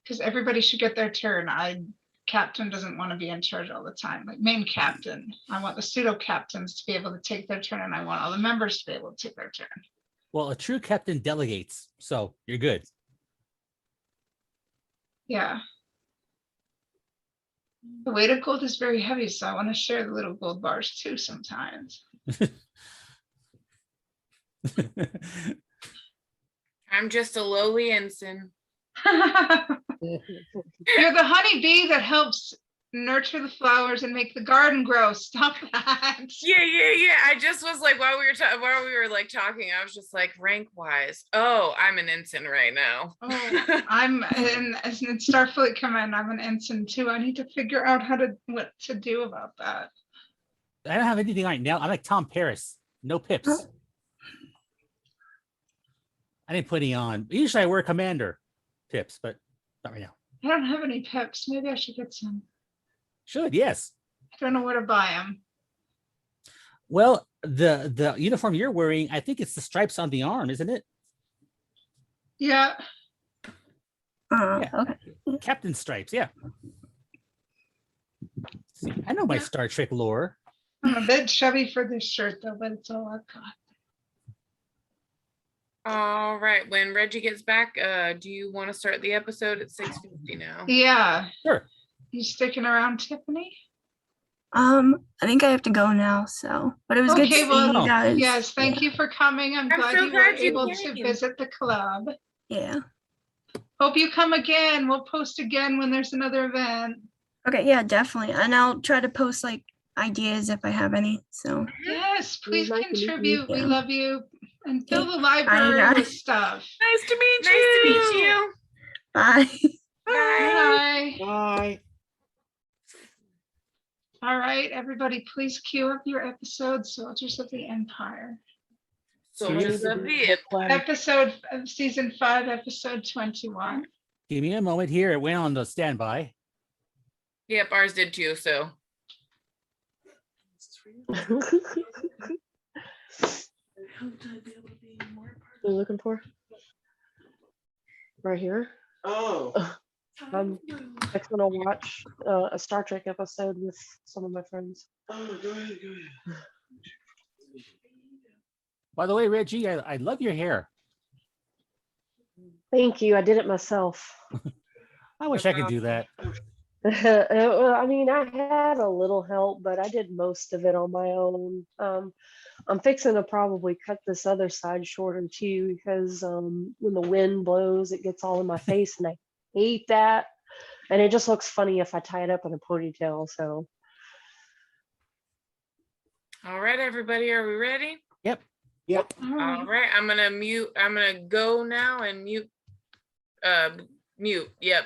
Because everybody should get their turn. Captain doesn't want to be in charge all the time, like main captain. I want the pseudo captains to be able to take their turn, and I want all the members to be able to take their turn. Well, a true captain delegates, so you're good. Yeah. The weight of gold is very heavy, so I want to share the little gold bars too sometimes. I'm just a lowly ensign. You're the honeybee that helps nurture the flowers and make the garden grow. Stop that. Yeah. I just was like, while we were talking, I was just like, rank wise. Oh, I'm an ensign right now. Oh, I'm in Starfleet Command. I'm an ensign too. I need to figure out what to do about that. I don't have anything right now. I'm like Tom Paris. No pips. Huh? I didn't put any on. Usually I wear commander pips, but not right now. I don't have any pips. Maybe I should get some. Should, yes. I don't know where to buy them. Well, the uniform you're wearing, I think it's the stripes on the arm, isn't it? Yeah. Yeah. Okay. Captain stripes, yeah. See, I know my Star Trek lore. I'm a bit chubby for this shirt though, but it's all I've got. All right. When Reggie gets back, do you want to start the episode at 6:50 now? Yeah. Sure. You sticking around, Tiffany? I think I have to go now. So, but it was good to Okay, see well, you guys. Yes, thank you for coming. I'm glad so you were glad you able to came. visit the club. Yeah. Hope you come again. We'll post again when there's another event. Okay. Yeah, definitely. And I'll try to post like ideas if I have any. So. Yes, please nice to meet you. contribute. We Yeah. love you. And fill Okay. the library Bye. with stuff. Nice to meet Nice to meet you. Bye. Bye. Bye. Bye. All right, everybody, please queue up your episode, Soldiers of the Empire. Soldiers of the Episode of season 5, episode 21. Give me a moment here. It went on the standby. Yep, ours did too. So You're looking for? Right here. Oh. I'm fixing to watch a Star Trek episode with some of my friends. Oh, go ahead. By the way, Reggie, I love your hair. Thank you. I did it myself. I wish I could do that. Well, I mean, I had a little help, but I did most of it on my own. I'm fixing to probably cut this other side shorter too, because when the wind blows, it gets all in my face, and I hate that. And it just looks funny if I tie it up in a ponytail. So All right, everybody, are we ready? Yep. All All right. right, I'm gonna go now and mute. Yep.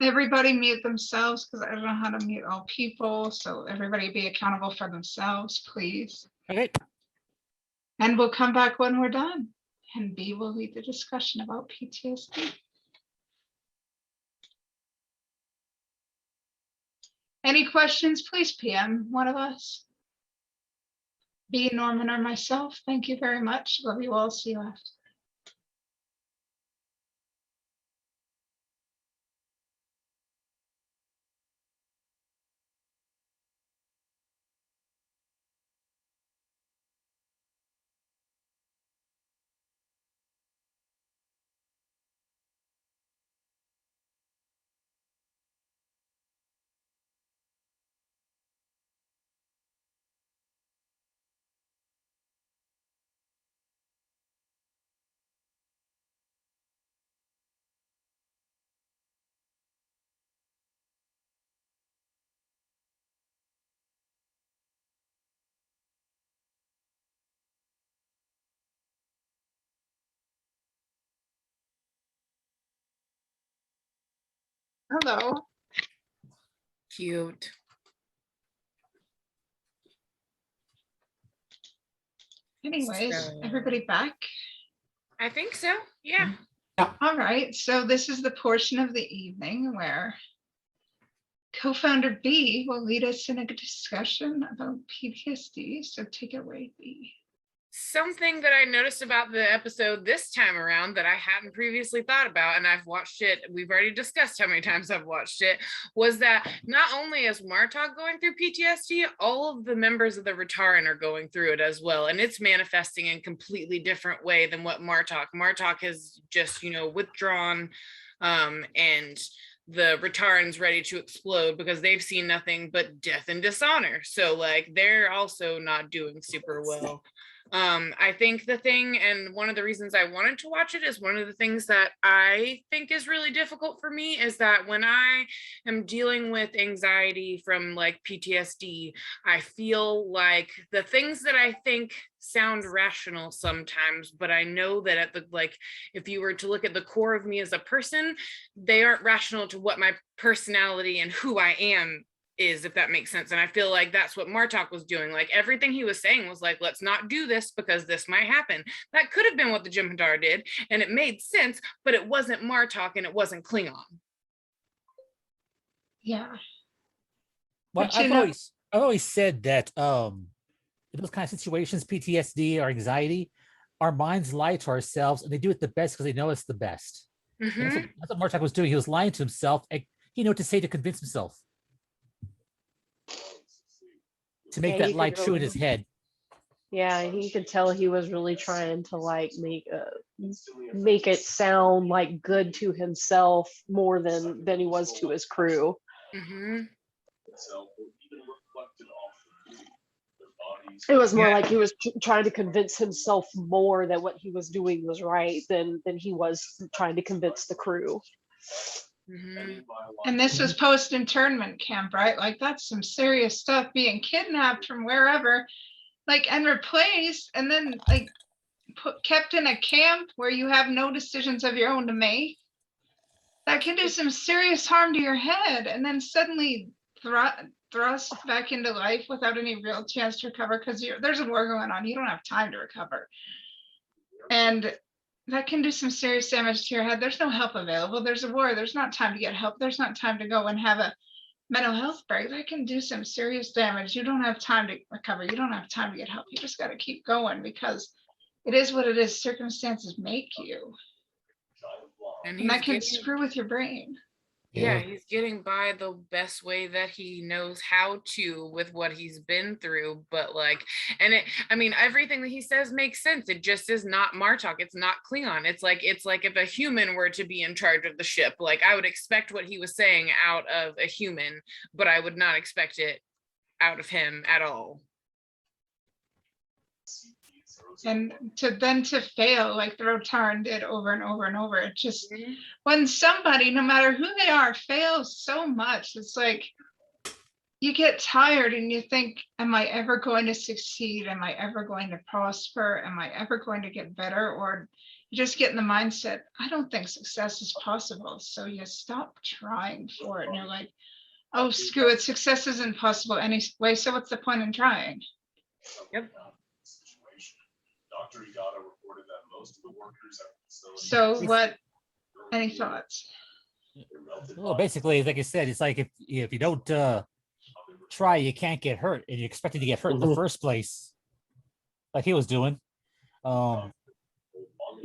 Everybody mute themselves because I don't know how to mute all people. So everybody be accountable for themselves, please. Okay. And we'll come back when we're done. And B will lead the discussion about PTSD. Any questions, please PM one of us. B, Norman, or myself. Thank you very much. Love you all. See you after. Hello. Cute. Anyways, So- everybody back? I think so. Yeah. All right, so this is the portion of the evening where co-founder B will lead us in a discussion about PTSD. So take it away, B. Something that I noticed about the episode this time around that I hadn't previously thought about, and I've watched it, we've already discussed how many times I've watched it, was that not only is Martok going through PTSD, all of the members of the Ritaran are going through it as well. And it's manifesting in a completely different way than what Martok has just, withdrawn, and the Ritaran's ready to explode because they've seen nothing but death and dishonor. So like they're also not doing super well. I think the thing, and one of the reasons I wanted to watch it is one of the things that I think is really difficult for me is that when I am dealing with anxiety from like PTSD, I feel like the things that I think sound rational sometimes, but I know that at the, like, if you were to look at the core of me as a person, they aren't rational to what my personality and who I am is, if that makes sense. And I feel like that's what Martok was doing. Like everything he was saying was like, let's not do this because this might happen. That could have been what the Jem'Hadar did, and it made sense, but it wasn't Martok and it wasn't Klingon. Yeah. Well, But you I've know- always said that in those kind of situations, PTSD or anxiety, our minds lie to ourselves and they do it the best because they know it's the best. And that's what Martok was doing. He was lying to himself. And he knew what to say to convince himself. To make Yeah, that you lie could true in really- his head. yeah, you could tell he was really trying to like make it sound like good to himself more than he was to his crew. It was more like he was trying to convince himself more that what he was doing was right than he was trying to convince the crew. And this was post-internment camp, right? Like that's some serious stuff, being kidnapped from wherever, like, and replaced, and then like kept in a camp where you have no decisions of your own to make. That can do some serious harm to your head, and then suddenly thrust back into life without any real chance to recover because there's a war going on. You don't have time to recover. And that can do some serious damage to your head. There's no help available. There's a war. There's not time to get help. There's not time to go and have a mental health break. That can do some serious damage. You don't have time to recover. You don't have time to get help. You just got to keep going because it is what it is. Circumstances make you. And that can screw with your brain. Yeah, he's getting by the best way that he knows how to with what he's been through. But like, and I mean, everything that he says makes sense. It just is not Martok. It's not Klingon. It's like if a human were to be in charge of the ship, like I would expect what he was saying out of a human, but I would not expect it out of him at all. And to fail like the Rotard did over and over and over. It just, Mhm. when somebody, no matter who they are, fails so much, it's like you get tired and you think, am I ever going to succeed? Am I ever going to prosper? Am I ever going to get better? Or you just get in the mindset, I don't think success is possible. So you stop trying for it. And you're like, oh, screw it. Success isn't possible anyway. So what's the point in trying? Yep. So what, any thoughts? Well, basically, like I said, it's like if you don't try, you can't get hurt, and you're expected to get hurt in the first place, like he was doing. You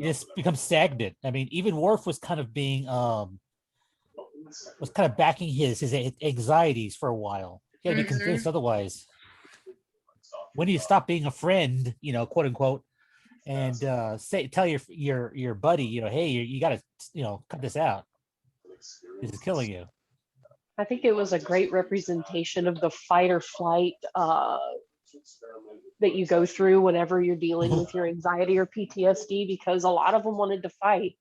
just become stagnant. I mean, even Worf was kind of being was kind of backing his anxieties for a while. He had to be convinced otherwise. When do you stop being a friend, you know, quote unquote, and tell your buddy, you know, hey, you got to, you know, cut this out. This is killing you. I think it was a great representation of the fight or flight that you go through whenever you're dealing with your anxiety or PTSD, because a lot of them wanted to fight,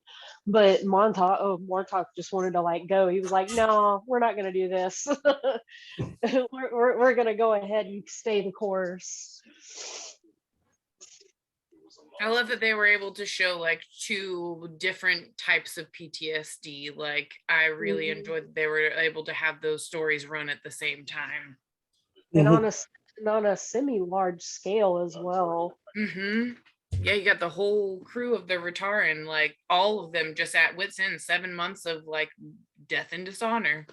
but Martok just wanted to like go. He was like, no, we're not going to do this. we're going to go ahead and stay the course. I love that they were able to show like two different types of PTSD. Like I really enjoyed that they were able to have those stories run at the same time. And on a semi-large scale as well. Yeah, you got the whole crew of the Rataran, like all of them just at wit's end, 7 months of like death and dishonor.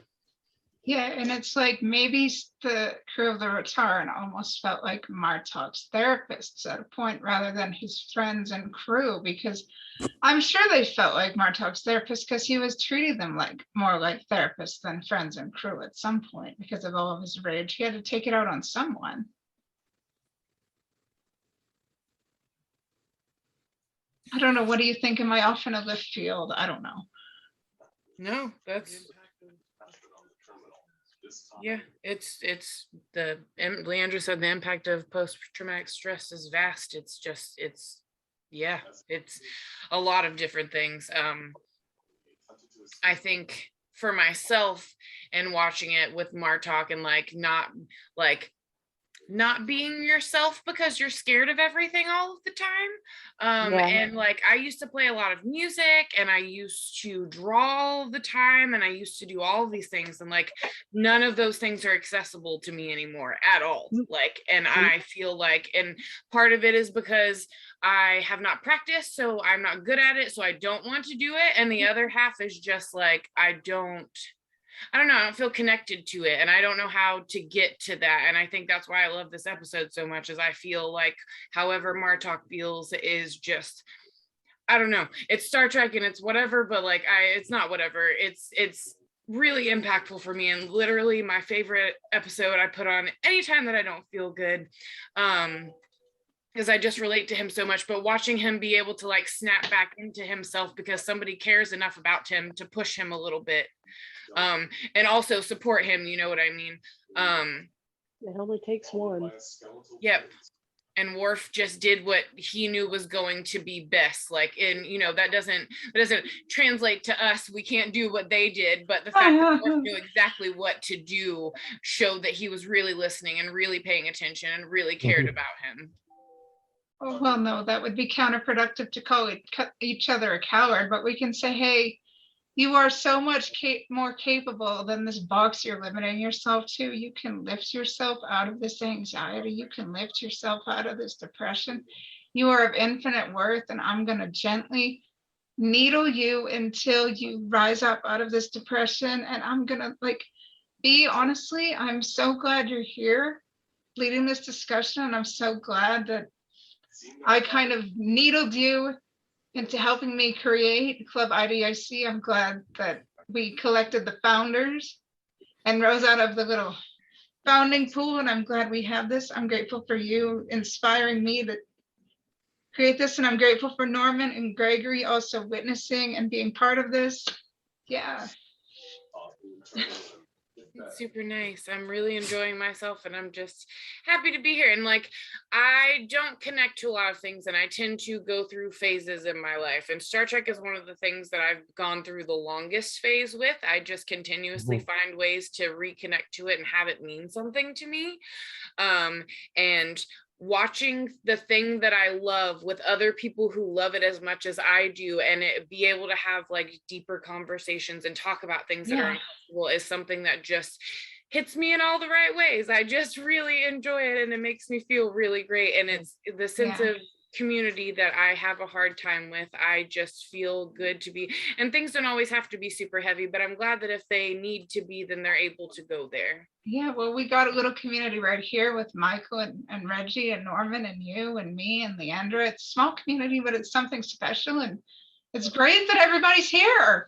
Yeah, and it's like maybe the crew of the Rotaren almost felt like Martok's therapists at a point rather than his friends and crew, because I'm sure they felt like Martok's therapists because he was treating them like more like therapists than friends and crew at some point because of all of his rage. He had to take it out on someone. I don't know. What do you think? Am I off in a left field? I don't know. No, that's yeah, it's the Leandra said the impact of post-traumatic stress is vast. It's just it's a lot of different things. I think for myself and watching it with Martok and not being yourself because you're scared of everything all of the time. And like I used to play a lot of music and I used to draw all the time and I used to do all of these things, and like none of those things are accessible to me anymore at all. Like, and I feel like, and part of it is because I have not practiced, so I'm not good at it, so I don't want to do it, and the other half is just like I don't know, I don't feel connected to it, and I don't know how to get to that. And I think that's why I love this episode so much, is I feel like however Martok feels is just, I don't know, it's Star Trek and it's whatever, but like it's not whatever, it's really impactful for me, and literally my favorite episode I put on anytime that I don't feel good, because I just relate to him so much. But watching him be able to like snap back into himself because somebody cares enough about him to push him a little bit, and also support him, you know what I mean? It only takes one. Yep. And Worf just did what he knew was going to be best. Like, and you know, that doesn't translate to us. We can't do what they did, but the fact that Worf knew exactly what to do showed that he was really listening and really paying attention and really cared about him. Oh, well, no, that would be counterproductive to call each other a coward, but we can say, hey, you are so much more capable than this box you're limiting yourself to. You can lift yourself out of this anxiety. You can lift yourself out of this depression. You are of infinite worth, and I'm going to gently needle you until you rise up out of this depression. And I'm going to honestly, I'm so glad you're here leading this discussion. And I'm so glad that I kind of needled you into helping me create Club IDIC. I'm glad that we collected the founders and rose out of the little founding pool, and I'm glad we have this. I'm grateful for you inspiring me to create this, and I'm grateful for Norman and Gregory also witnessing and being part of this. Yeah. It's super nice. I'm really enjoying myself and I'm just happy to be here. And like, I don't connect to a lot of things and I tend to go through phases in my life. And Star Trek is one of the things that I've gone through the longest phase with. I just continuously find ways to reconnect to it and have it mean something to me. And watching the thing that I love with other people who love it as much as I do, and it be able to have like deeper conversations and talk about things that are uncomfortable is something that just hits me in all the right ways. I just really enjoy it and it makes me feel really great. And it's the sense of community that I have a hard time with. I just feel good to be, and things don't always have to be super heavy, but I'm glad that if they need to be, then they're able to go there. Yeah, well, we got a little community right here with Michael and Reggie and Norman and you and me and Leandra. It's a small community, but it's something special. And it's great that everybody's here.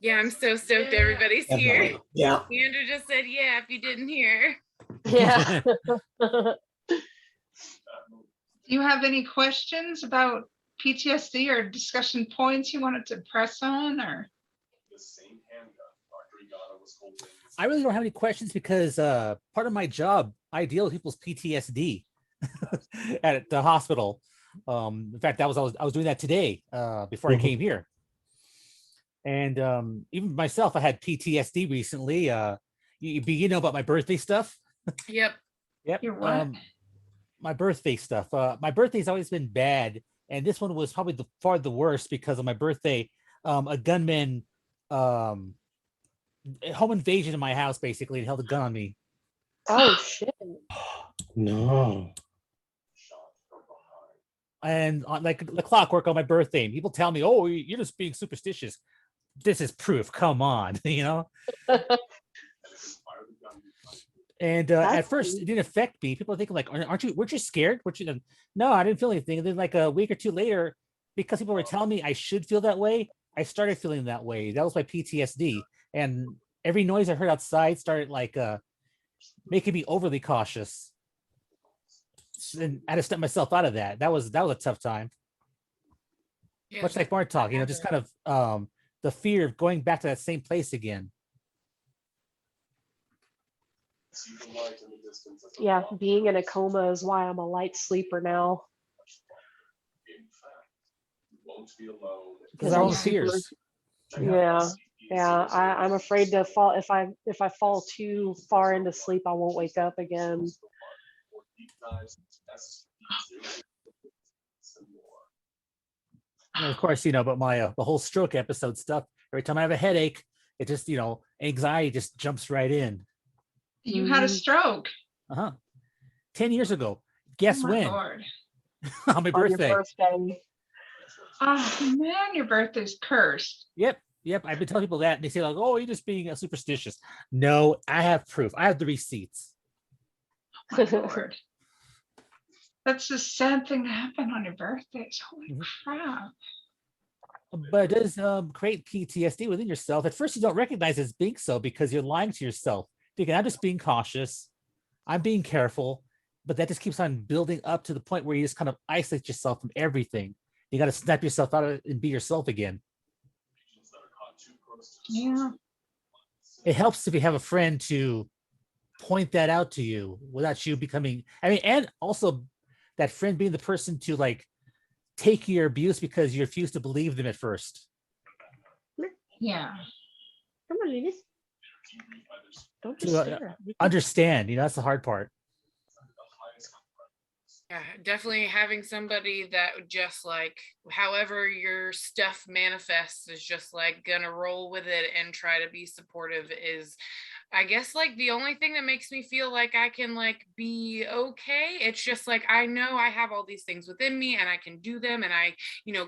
Yeah, I'm so stoked everybody's here. Yeah. Leandra just said, yeah, if you didn't hear. Yeah. Do you have any questions about PTSD or discussion points you wanted to press on, or? I really don't have any questions because part of my job, I deal with people's PTSD at the hospital. In fact, I was doing that today before I came here. And even myself, I had PTSD recently. You know about my birthday stuff? Yep. Your what? My birthday stuff. My birthday's always been bad, and this one was probably far the worst because of my birthday. A gunman, home invasion in my house, basically, and held a gun on me. Oh shit. No. And like the clockwork on my birthday, and people tell me, "Oh, you're just being superstitious." This is proof. Come on, you know. And at first, it didn't affect me. People are thinking like, weren't you scared? No, I didn't feel anything. And then like a week or two later, because people were telling me I should feel that way, I started feeling that way. That was my PTSD. And every noise I heard outside started like making me overly cautious. And I had to step myself out of that. That was a tough time. Yeah. Much like Mark talk, just kind of the fear of going back to that same place again. Yeah, being in a coma is why I'm a light sleeper now. Because our own fears. Yeah, I'm afraid to fall. If I fall too far into sleep, I won't wake up again. And of course, but my the whole stroke episode stuff. Every time I have a headache, it just anxiety just jumps right in. You had a stroke. 10 years ago. Guess Oh my when? Lord. On my birthday. Your birthday. Oh man, your birthday's cursed. Yep. I've been telling people that, and they say like, "Oh, you're just being superstitious." No, I have proof. I have the receipts. Oh my Lord. That's the sad thing that happened on your birthdays. Holy crap. But it does create PTSD within yourself. At first, you don't recognize it as being so because you're lying to yourself, thinking, "I'm just being cautious. I'm being careful." But that just keeps on building up to the point where you just kind of isolate yourself from everything. You got to snap yourself out of it and be yourself again. Yeah. It helps if you have a friend to point that out to you without you becoming, and also that friend being the person to like take your abuse because you refuse to believe them at first. Yeah. Come on, Linus. Don't just To stare. understand, that's the hard part. Yeah, definitely having somebody that just like, however your stuff manifests is just like gonna roll with it and try to be supportive is, I guess, like the only thing that makes me feel like I can like be okay. It's just like, I know I have all these things within me and I can do them and I,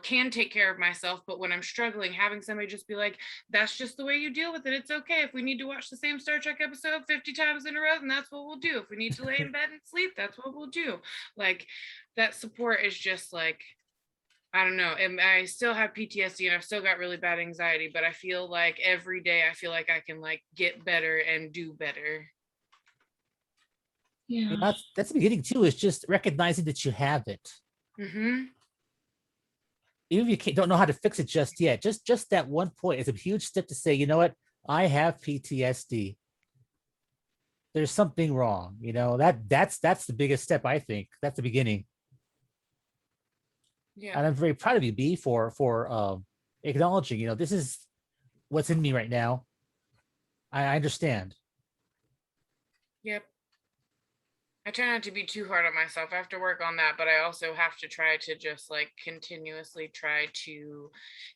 can take care of myself. But when I'm struggling, having somebody just be like, that's just the way you deal with it. It's okay. If we need to watch the same Star Trek episode 50 times in a row, then that's what we'll do. If we need to lay in bed and sleep, that's what we'll do. Like that support is just like, I don't know. And I still have PTSD and I've still got really bad anxiety, but I feel like every day I feel like I can like get better and do better. Yeah. That's the beginning too, is just recognizing that you have it. Mm-hmm. Even if you don't know how to fix it just yet, just that one point is a huge step to say, you know what? I have PTSD. there's something wrong. That's the biggest step. I think that's the beginning. Yeah. And I'm very proud of you, B, for acknowledging. This is what's in me right now. I understand. Yep. I try not to be too hard on myself. I have to work on that, but I also have to try to just like continuously try to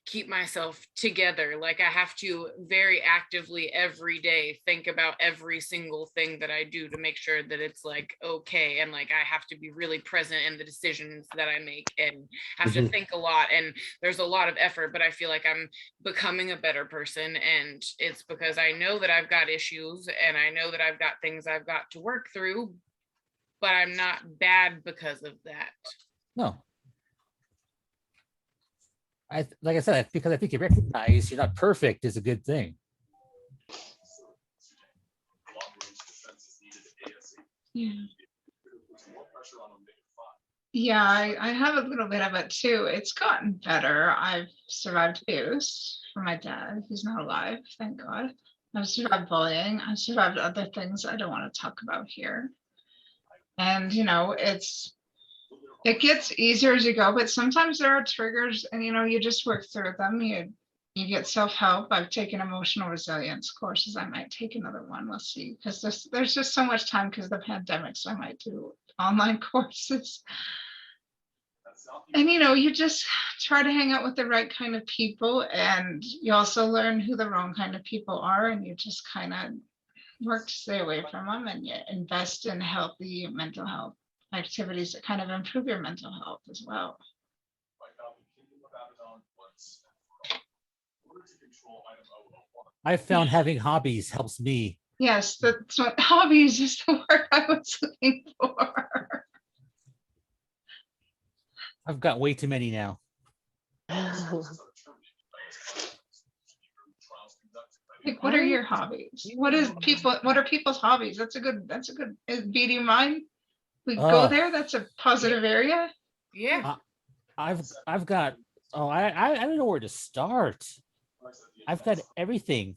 keep myself together. Like I have to very actively every day think about every single thing that I do to make sure that it's like okay. And like I have to be really present in the decisions that I make and have to think a lot. And there's a lot of effort, but I feel like I'm becoming a better person. And it's because I know that I've got issues and I know that I've got things I've got to work through, but I'm not bad because of that. No. Like I said, because I think you recognize you're not perfect is a good thing. Yeah. Yeah, I have a little bit of it too. It's gotten better. I've survived abuse from my dad. He's not alive, thank God. I've survived bullying. I've survived other things I don't want to talk about here. And it gets easier as you go, but sometimes there are triggers and you just work through them. You get self-help. I've taken emotional resilience courses. I might take another one. Let's see, because there's just so much time because of the pandemic. So I might do online courses. And you just try to hang out with the right kind of people, and you also learn who the wrong kind of people are, and you just kind of work to stay away from them, and you invest in healthy mental health activities that kind of improve your mental health as well. I found having hobbies helps me. Yes, that's what hobbies is the word I was looking for. I've got way too many now. Like, what are your hobbies? What are people's hobbies? That's a good, B, do you mind? We go there, that's a positive area. Yeah. I've got, I don't know where to start. I've got everything.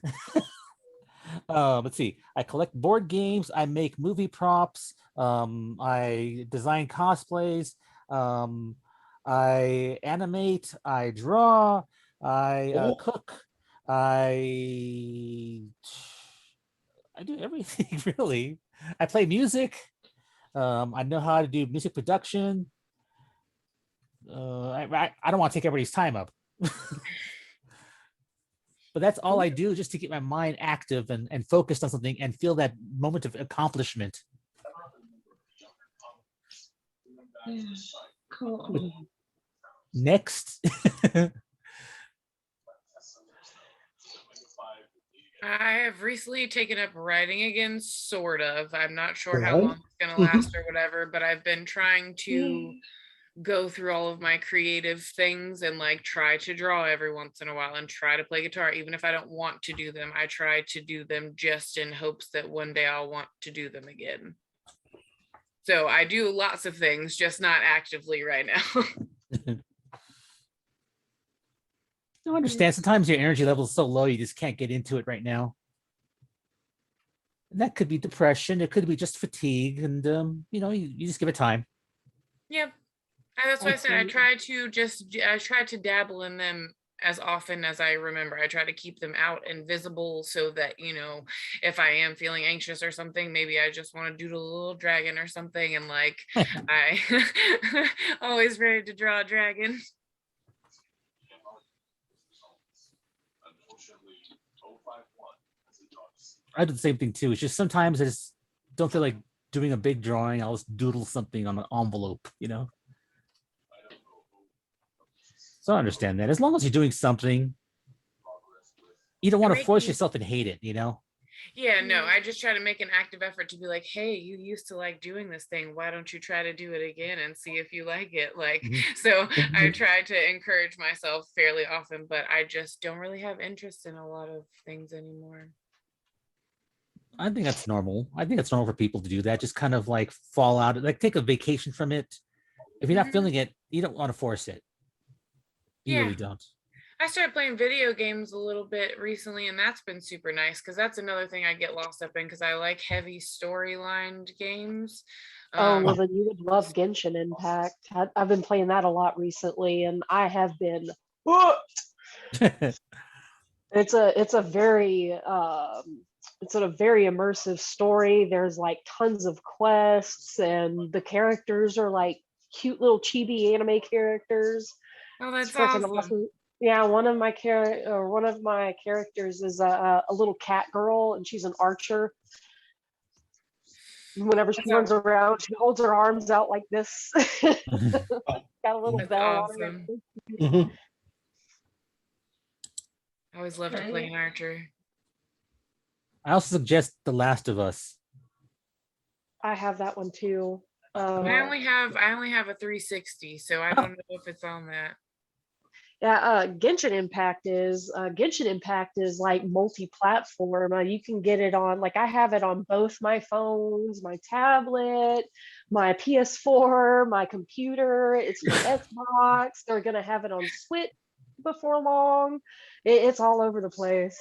Let's see. I collect board games. I make movie props. I design cosplays. I animate. I draw. I cook. I do everything really. I play music. I know how to do music production. I don't want to take everybody's time up. But that's all I do just to keep my mind active and focused on something and feel that moment of accomplishment. Yeah, cool. Next. I have recently taken up writing again, sort of. I'm not sure how long it's going to last or whatever, but I've been trying to go through all of my creative things and like try to draw every once in a while and try to play guitar. Even if I don't want to do them, I try to do them just in hopes that one day I'll want to do them again. So I do lots of things, just not actively right now. I understand. Sometimes your energy level is so low, you just can't get into it right now. And that could be depression. It could be just fatigue. And, you just give it time. Yep. That's why I said I try to dabble in them as often as I remember. I try to keep them out and visible so that, if I am feeling anxious or something, maybe I just want to doodle a little dragon or something. And like, I always ready to draw a dragon. I do the same thing too. It's just sometimes I just don't feel like doing a big drawing. I'll just doodle something on an envelope, So I understand that. As long as you're doing something, you don't want to force yourself and hate it, Yeah, no, I just try to make an active effort to be like, hey, you used to like doing this thing. Why don't you try to do it again and see if you like it? Like, so I try to encourage myself fairly often, but I just don't really have interest in a lot of things anymore. I think that's normal. I think it's normal for people to do that. Just kind of like fall out, like take a vacation from it. If you're not feeling it, you don't want to force it. You really don't. I started playing video games a little bit recently, and that's been super nice because that's another thing I get lost up in because I like heavy storylined games. Oh, well, then you would love Genshin Impact. I've been playing that a lot recently, and I have been hooked. It's a very it's a very immersive story. There's like tons of quests, and the characters are like cute little chibi anime characters. Oh, It's that's freaking awesome. awesome. Yeah, one of my characters is a little cat girl, and she's an archer. Whenever she That's runs around, she holds her arms out like this. Got a little That's bell on her. awesome. Mhm. I always love to play an archer. I also suggest The Last of Us. I have that one too. I only have a 360, so I don't know if it's on that. Yeah, Genshin Impact is like multi-platform. You can get it on, like I have it on both my phones, my tablet, my PS4, my computer. It's for Xbox. They're gonna have it on Switch before long. It's all over the place.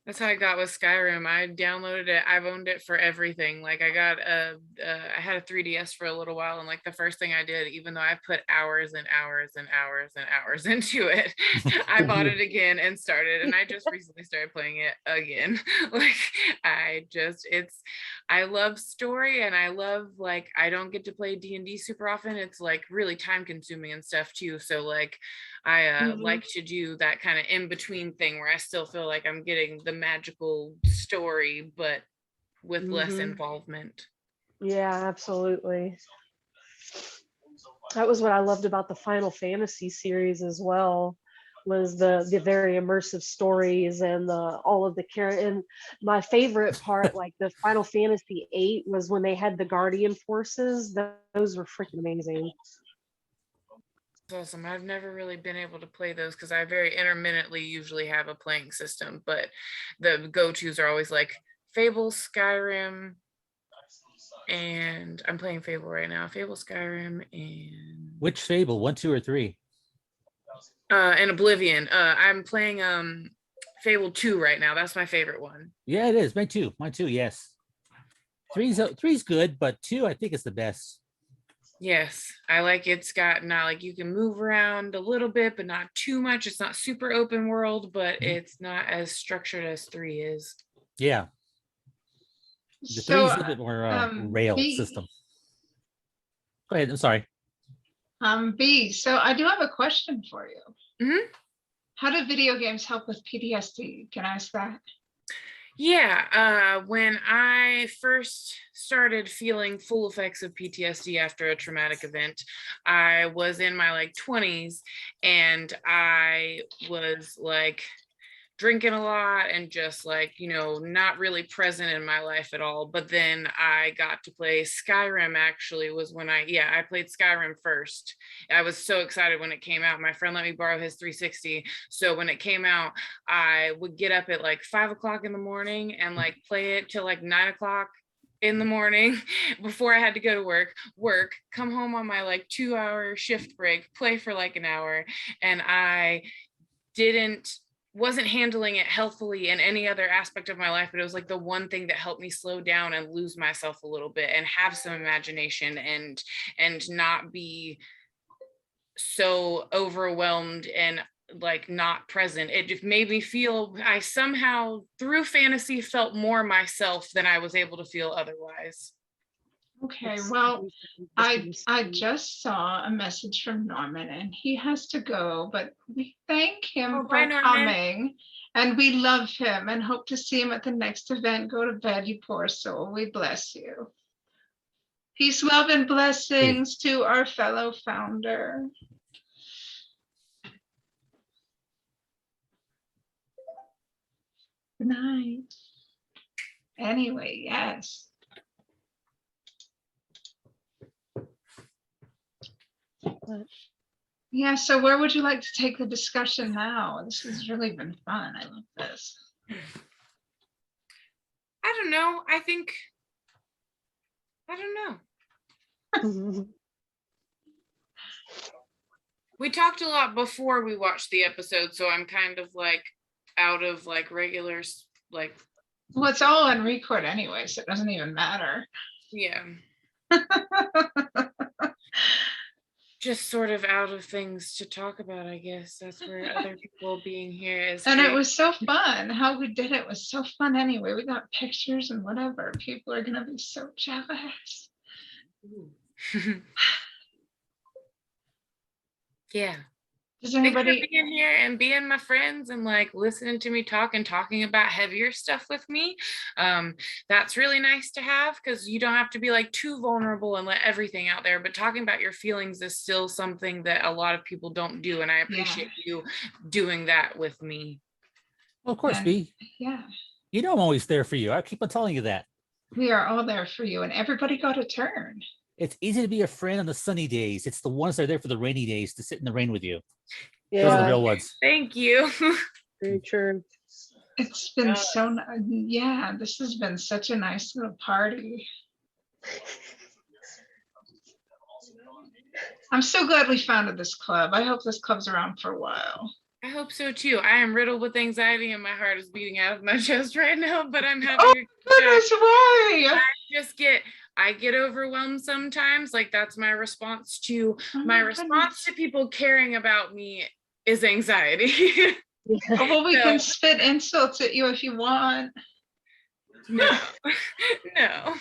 That's how I got with Skyrim. I downloaded it. I've owned it for everything. Like I had a 3DS for a little while, and like the first thing I did, even though I put hours and hours and hours and hours into it, I bought it again and started. And I just recently started playing it again. Like I love story, and I love, like, I don't get to play D&D super often. It's like really time consuming and stuff too. So like I like to do that kind of in between thing where I still feel like I'm getting the magical story, but with less involvement. Yeah, absolutely. That was what I loved about the Final Fantasy series as well, was the very immersive stories and all of the and my favorite part, like the Final Fantasy 8, was when they had the Guardian forces. Those were freaking amazing. Awesome. I've never really been able to play those because I very intermittently usually have a playing system, but the go-tos are always like Fable, Skyrim, and I'm playing Fable right now. Fable, Skyrim, and Which Fable? 1, 2, or 3? and Oblivion. I'm playing Fable 2 right now. That's my favorite one. Yeah, it is. Mine too. Mine too. Yes. Three's good, but 2 I think is the best. Yes, I like it's got now, like, you can move around a little bit, but not too much. It's not super open world, but it's not as structured as 3 is. Yeah. The 3 So, is a little bit more rail Bee, system. Go ahead. I'm sorry. Bee, so I do have a question for you. Mhm. How do video games help with PTSD? Can I ask that? Yeah, when I first started feeling full effects of PTSD after a traumatic event, I was in my like 20s, and I was like drinking a lot and just like, not really present in my life at all. But then I got to play Skyrim. Actually was when I played Skyrim first. I was so excited when it came out. My friend let me borrow his 360. So when it came out, I would get up at like 5 o'clock in the morning and like play it till like 9 o'clock in the morning before I had to go to work, come home on my like 2-hour shift break, play for like an hour. And I wasn't handling it healthfully in any other aspect of my life, but it was like the one thing that helped me slow down and lose myself a little bit and have some imagination and not be so overwhelmed and like not present. It just made me feel, I somehow through fantasy felt more myself than I was able to feel otherwise. Okay, well, I just saw a message from Norman and he has to go, but we thank him bye, for Norman. coming, and we love him and hope to see him at the next event. Go to bed, you poor soul. We bless you. Peace, love, and blessings to our fellow founder. Good night. Anyway, yes. Yeah, so where would you like to take the discussion now? This has really been fun. I love this. I don't know. I don't know. We talked a lot before we watched the episode, so I'm kind of like out of like regulars, like, Well, it's all on record anyway, so it doesn't even matter. yeah. Just sort of out of things to talk about, I guess. That's where other people being here is. And it great. was so fun. How we did it was so fun anyway. We got pictures and whatever. People are gonna be so jealous. Yeah. Does Thanks for anybody? being here and being my friends and like listening to me talk and talking about heavier stuff with me. That's really nice to have because you don't have to be like too vulnerable and let everything out there, but talking about your feelings is still something that a lot of people don't do, and I appreciate you doing that with me. Well, of course, And- Bee. Yeah, You know I'm always there for you. I keep on telling you that. we are all there for you, and everybody got a turn. It's easy to be a friend on the sunny days. It's the ones that are there for the rainy days to sit in the rain with you. Those are the Yeah, real ones. Thank you. very true. It's been yeah, this has been such a nice little party. I'm so glad we founded this club. I hope this club's around for a while. I hope so too. I am riddled with anxiety and my heart is beating out of my chest right now, but I'm happy Oh, to goodness, why? I get overwhelmed sometimes. Like that's my response to Oh, my goodness. response to people caring about me is anxiety. Oh, well, we So- can spit insults at you if you want. No, no.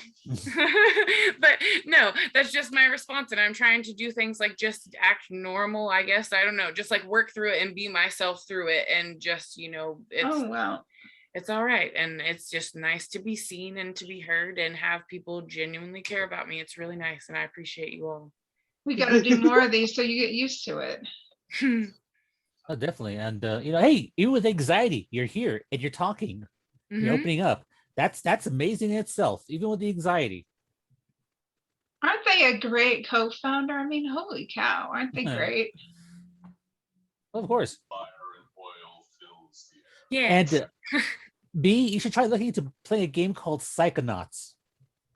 But no, that's just my response. And I'm trying to do things like just act normal, I guess. I don't know, just like work through it and be myself through it. And just, Oh, well. it's all right. And it's just nice to be seen and to be heard and have people genuinely care about me. It's really nice. And I appreciate you all. We got to do more of these so you get used to it. Oh, definitely. And hey, even with anxiety, you're here and you're talking, you're Mhm. opening up. That's amazing in itself, even with the anxiety. Aren't they a great co-founder? I mean, holy cow, aren't they great? Well, of course. Yeah. And B, you should try looking into playing a game called Psychonauts.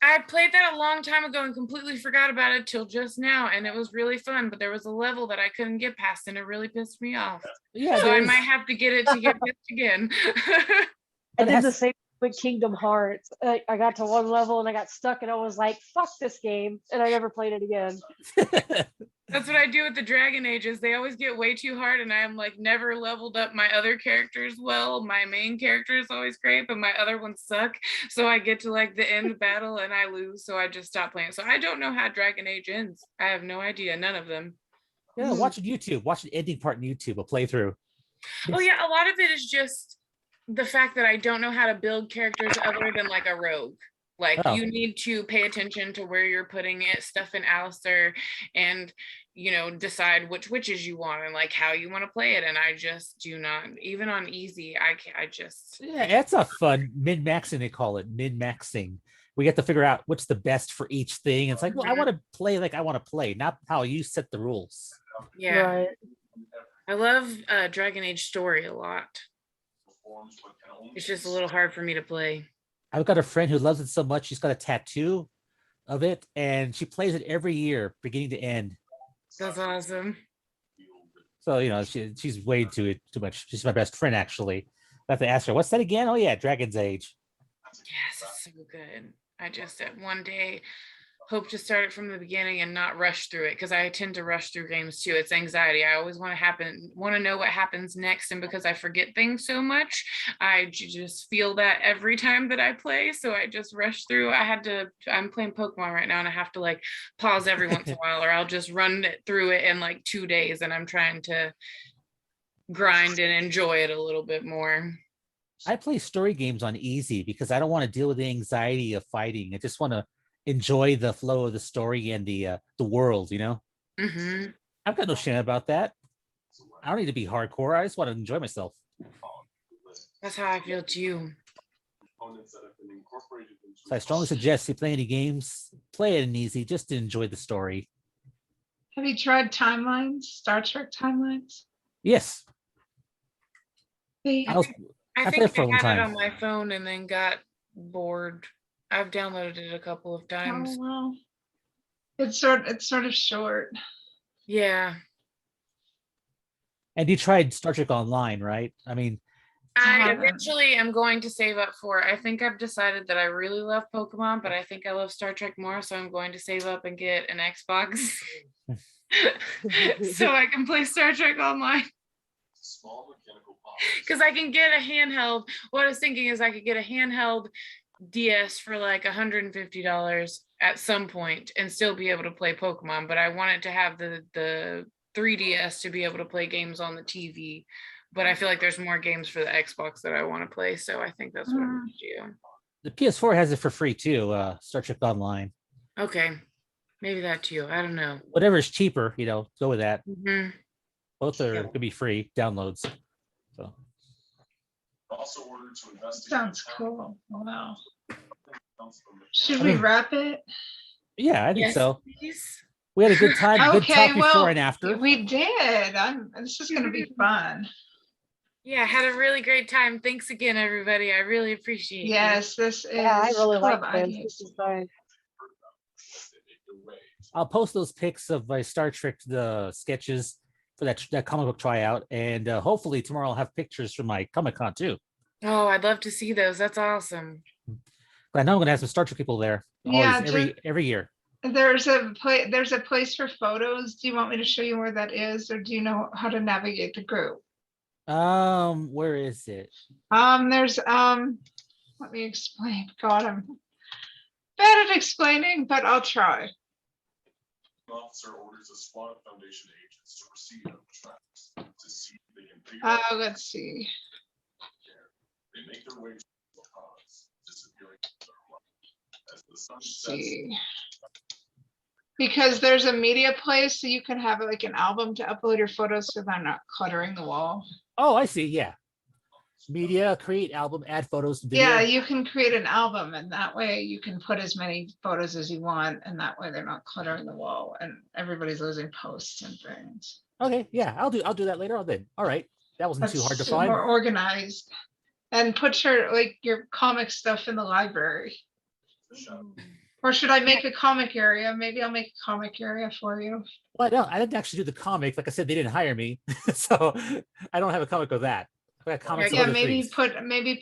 I played that a long time ago and completely forgot about it till just now, and it was really fun, but there was a level that I couldn't get past and it really pissed me off. Yeah, So I there's- might have to get it to get pissed again. I It did has- the same with Kingdom Hearts. I got to one level and I got stuck and I was like, fuck this game. And I never played it again. That's what I do with the Dragon Ages. They always get way too hard and I'm like never leveled up my other characters well. My main character is always great, but my other ones suck. So I get to like the end battle and I lose. So I just stop playing. So I don't know how Dragon Age ends. I have no idea. None of them. Yeah, watch it YouTube. Watch the ending part in YouTube, a playthrough. Oh yeah, a lot of it is just the fact that I don't know how to build characters other than like a rogue. Like Oh. you need to pay attention to where you're putting it, stuff in Alistair, and decide which witches you want and like how you want to play it. And I just do not, even on easy, I just Yeah, it's a fun min-maxing, they call it min-maxing. We get to figure out what's the best for each thing. It's like, well, I want to play like I want to play, not how you set the rules. yeah. Right. I love Dragon Age story a lot. It's just a little hard for me to play. I've got a friend who loves it so much, she's got a tattoo of it, and she plays it every year, beginning to end. That's awesome. So, she's way too much. She's my best friend, actually. I have to ask her, what's that again? Oh, yeah, Dragon's Age. Yes, it's so good. I just one day hope to start it from the beginning and not rush through it because I tend to rush through games too. It's anxiety. I always want to know what happens next, and because I forget things so much, I just feel that every time that I play. So I just rush through. I'm playing Pokemon right now, and I have to like pause every once in a while, or I'll just run through it in like 2 days, and I'm trying to grind and enjoy it a little bit more. I play story games on easy because I don't want to deal with the anxiety of fighting. I just want to enjoy the flow of the story and the world, Mm-hmm. I've got no shame about that. I don't need to be hardcore. I just want to enjoy myself. That's how I feel too. So I strongly suggest you play any games, play it in easy just to enjoy the story. Have you tried timelines, Star Trek timelines? Yes. They, I I played think it for a I long had it time. on my phone and then got bored. I've downloaded it a couple of times. oh well, it's sort of short. Yeah. And you tried Star Trek Online, right? I mean, I Uh, eventually am going to save up for. I think I've decided that I really love Pokemon, but I think I love Star Trek more, so I'm going to save up and get an Xbox so I can play Star Trek Online. Because I can get a handheld. What I was thinking is I could get a handheld DS for like $150 at some point and still be able to play Pokemon, but I wanted to have the 3DS to be able to play games on the TV. But I feel like there's more games for the Xbox that I want to play, so I think that's what I'm going to do. the PS4 has it for free too. Star Trek Online. Okay, maybe that too. I don't know. Whatever is cheaper, go with that. Mhm. Both are could be free downloads. So Also ordered to investigate. Sounds cool. Wow. Should we wrap it? yeah, I think Yes, so. please. We had a good time. Good Okay, talk well, before and after. We did. This is going to be fun. Yeah, had a really great time. Thanks again, everybody. I really appreciate it. Yes, this is Yeah, I really like Club this. IDIC. This is fun. I'll post those pics of my Star Trek the sketches for that comic book tryout, and hopefully tomorrow I'll have pictures from my Comic-Con too. Oh, I'd love to see those. That's awesome. I know I'm gonna have some Star Trek people there. Yeah, Always, every year. There's a place for photos. Do you want me to show you where that is, or do you know how to navigate the group? Where is it? There's let me explain. God, I'm bad at explaining, but I'll try. Officer orders a squad of Foundation agents to proceed on the tracks to see if they can figure out Let's see. they make their way to the cause, disappearing as the sun Let's sets. see. Because there's a media place, so you can have like an album to upload your photos so they're not cluttering the wall. Oh, I see. Yeah. Media, create album, add photos. Video. Yeah, you can create an album, and that way you can put as many photos as you want, and that way they're not cluttering the wall and everybody's losing posts and things. Okay. Yeah, I'll do that later on then. All right. That wasn't too hard to That's find. more organized. And put your comic stuff in the library. Or should I make a comic area? Maybe I'll make a comic area for you. Well, no, I didn't actually do the comic. Like I said, they didn't hire me, so I don't have a comic of that. I got comics of Yeah, other maybe things.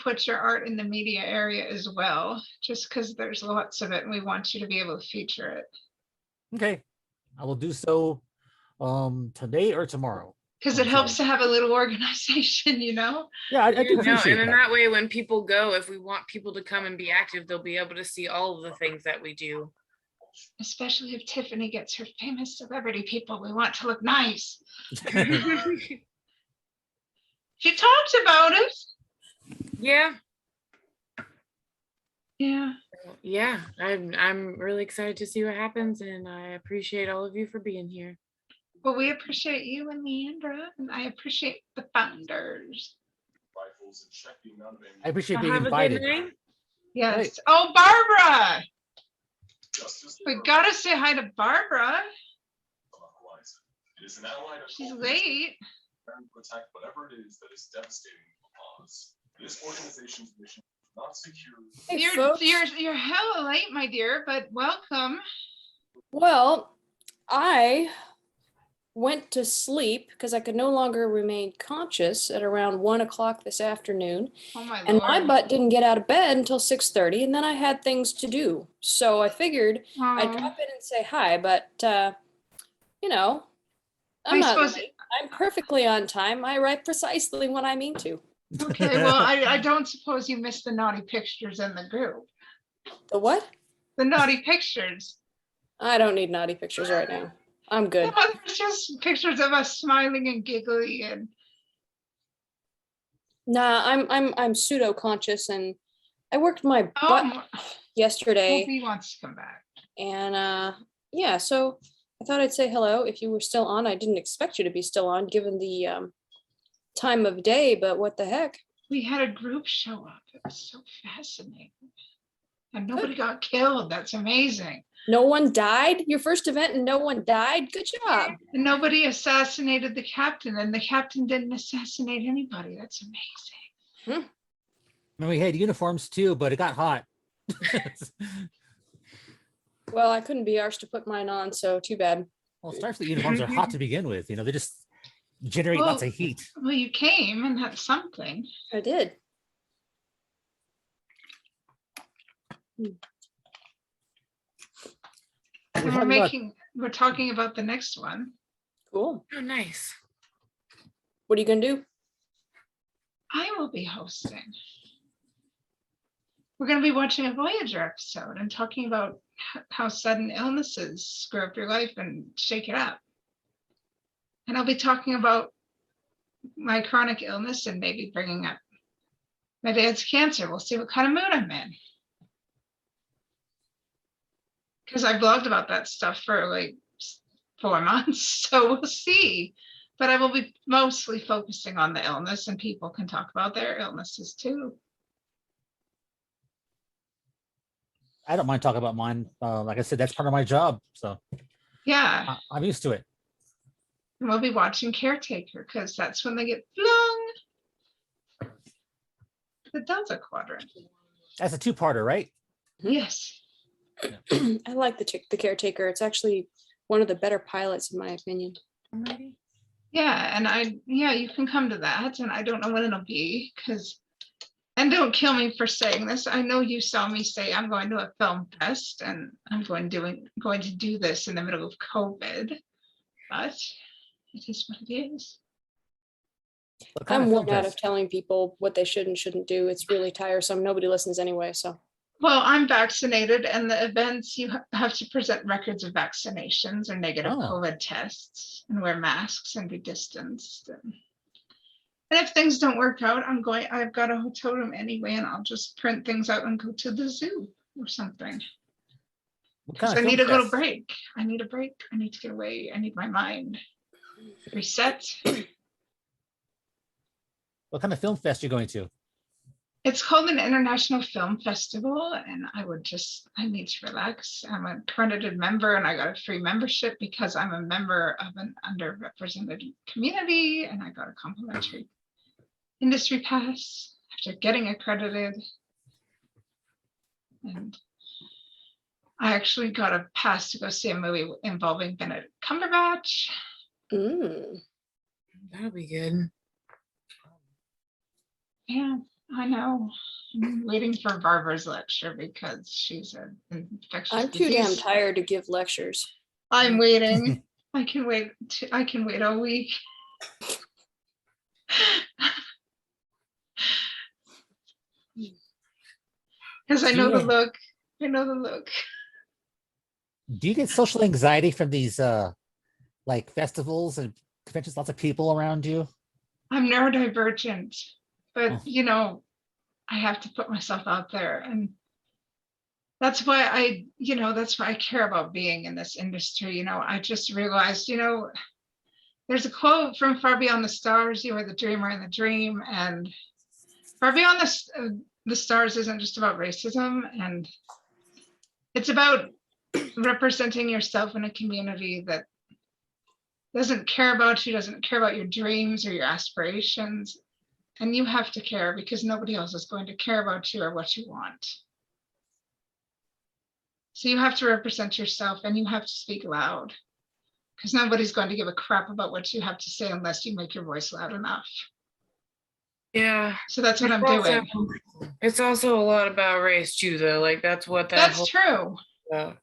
put your art in the media area as well, just because there's lots of it and we want you to be able to feature it. Okay, I will do so today or tomorrow. Because it helps to have a little organization, you know? Yeah, I do No, appreciate and then that. that way, when people go, if we want people to come and be active, they'll be able to see all of the things that we do. Especially if Tiffany gets her famous celebrity people, we want to look nice. She talks about it. Yeah, Yeah. yeah. I'm really excited to see what happens, and I appreciate all of you for being here. Well, we appreciate you and Leandra, and I appreciate the founders. Rifles and check the amount of ammunition. I appreciate being Have a good invited. night. Yes. Right. Oh, Barbara. Just as We they gotta say hi to Barbara. are on the horizon. It is an ally to She's help late. protect whatever it is that is devastating the cause. This organization's mission is not secure. Hey, You're folks. you're hella late, my dear, but welcome. Well, I went to sleep because I could no longer remain conscious at around 1 o'clock this afternoon. Oh my And my lord. butt didn't get out of bed until 6:30, and then I had things to do. So I figured I'd Oh, drop in and say hi, but you know, I I'm not suppose- late. I'm perfectly on time. I write precisely when I mean to. okay, well, I don't suppose you missed the naughty pictures in the group. The what? The naughty pictures. I don't need naughty pictures right now. I'm good. No, there's just pictures of us smiling and giggly and Nah, I'm pseudo conscious, and I worked my butt oh, yesterday. he wants to come back. And yeah, so I thought I'd say hello if you were still on. I didn't expect you to be still on given the time of day, but what the heck? We had a group show up. It was so fascinating. And nobody got killed. That's amazing. No one died? Your first event and no one died? Good job. And nobody assassinated the captain, and the captain didn't assassinate anybody. That's amazing. And we had uniforms too, but it got hot. Well, I couldn't be arsed to put mine on, so too bad. Well, Starfleet uniforms are hot to begin with. They just generate lots Well, of heat. Well, you came and that's something. I did. We're And talking about- we're talking about the next one. Cool. Oh, nice. What are you gonna do? I will be hosting. We're going to be watching a Voyager episode and talking about how sudden illnesses screw up your life and shake it up. And I'll be talking about my chronic illness and maybe bringing up my dad's cancer. We'll see what kind of mood I'm in. Because I blogged about that stuff for like 4 months, so we'll see. But I will be mostly focusing on the illness, and people can talk about their illnesses too. I don't mind talking about mine. Like I said, that's part of my job, so Yeah, I'm used to it. and we'll be watching Caretaker because that's when they get flung. The Delta Quadrant. That's a two-parter, right? Yes. I like the Caretaker. It's actually one of the better pilots in my opinion. Yeah, and you can come to that, and I don't know when it'll be because. And don't kill me for saying this. I know you saw me say I'm going to a film fest and I'm going to do this in the middle of COVID, but it is what it is. What kind I'm of film worn out fest? of telling people what they should and shouldn't do. It's really tiresome. Nobody listens anyway. So Well, I'm vaccinated, and the events you have to present records of vaccinations or negative Oh. COVID tests and wear masks and be distanced. And if things don't work out, I've got a hotel room anyway, and I'll just print things out and go to the zoo or something. What kind I of need a film little fest? break. I need a break. I need to get away. I need my mind reset. What kind of film fest you going to? It's called an international film festival, and I need to relax. I'm an accredited member, and I got a free membership because I'm a member of an underrepresented community, and I got a complimentary industry pass after getting accredited. And I actually got a pass to go see a movie involving Benedict Cumberbatch. That'll be good. Yeah, I know. I'm waiting for Barbara's lecture because she's an infectious I'm too damn disease. tired to give lectures. I'm waiting. I can wait a week. Because I know the look. I know the look. Do you get social anxiety from these like festivals and conventions? Lots of people around you. I'm neurodivergent, but Oh. I have to put myself out there, and that's why I care about being in this industry. I just realized, there's a quote from Far Beyond the Stars: "You are the dreamer in the dream," and Far Beyond the Stars isn't just about racism, and it's about representing yourself in a community that doesn't care about you, doesn't care about your dreams or your aspirations. And you have to care because nobody else is going to care about you or what you want. So you have to represent yourself, and you have to speak loud because nobody's going to give a crap about what you have to say unless you make your voice loud enough. Yeah. So that's what I'm doing. It's also a lot about race too, though. Like that's what That's true. Yeah.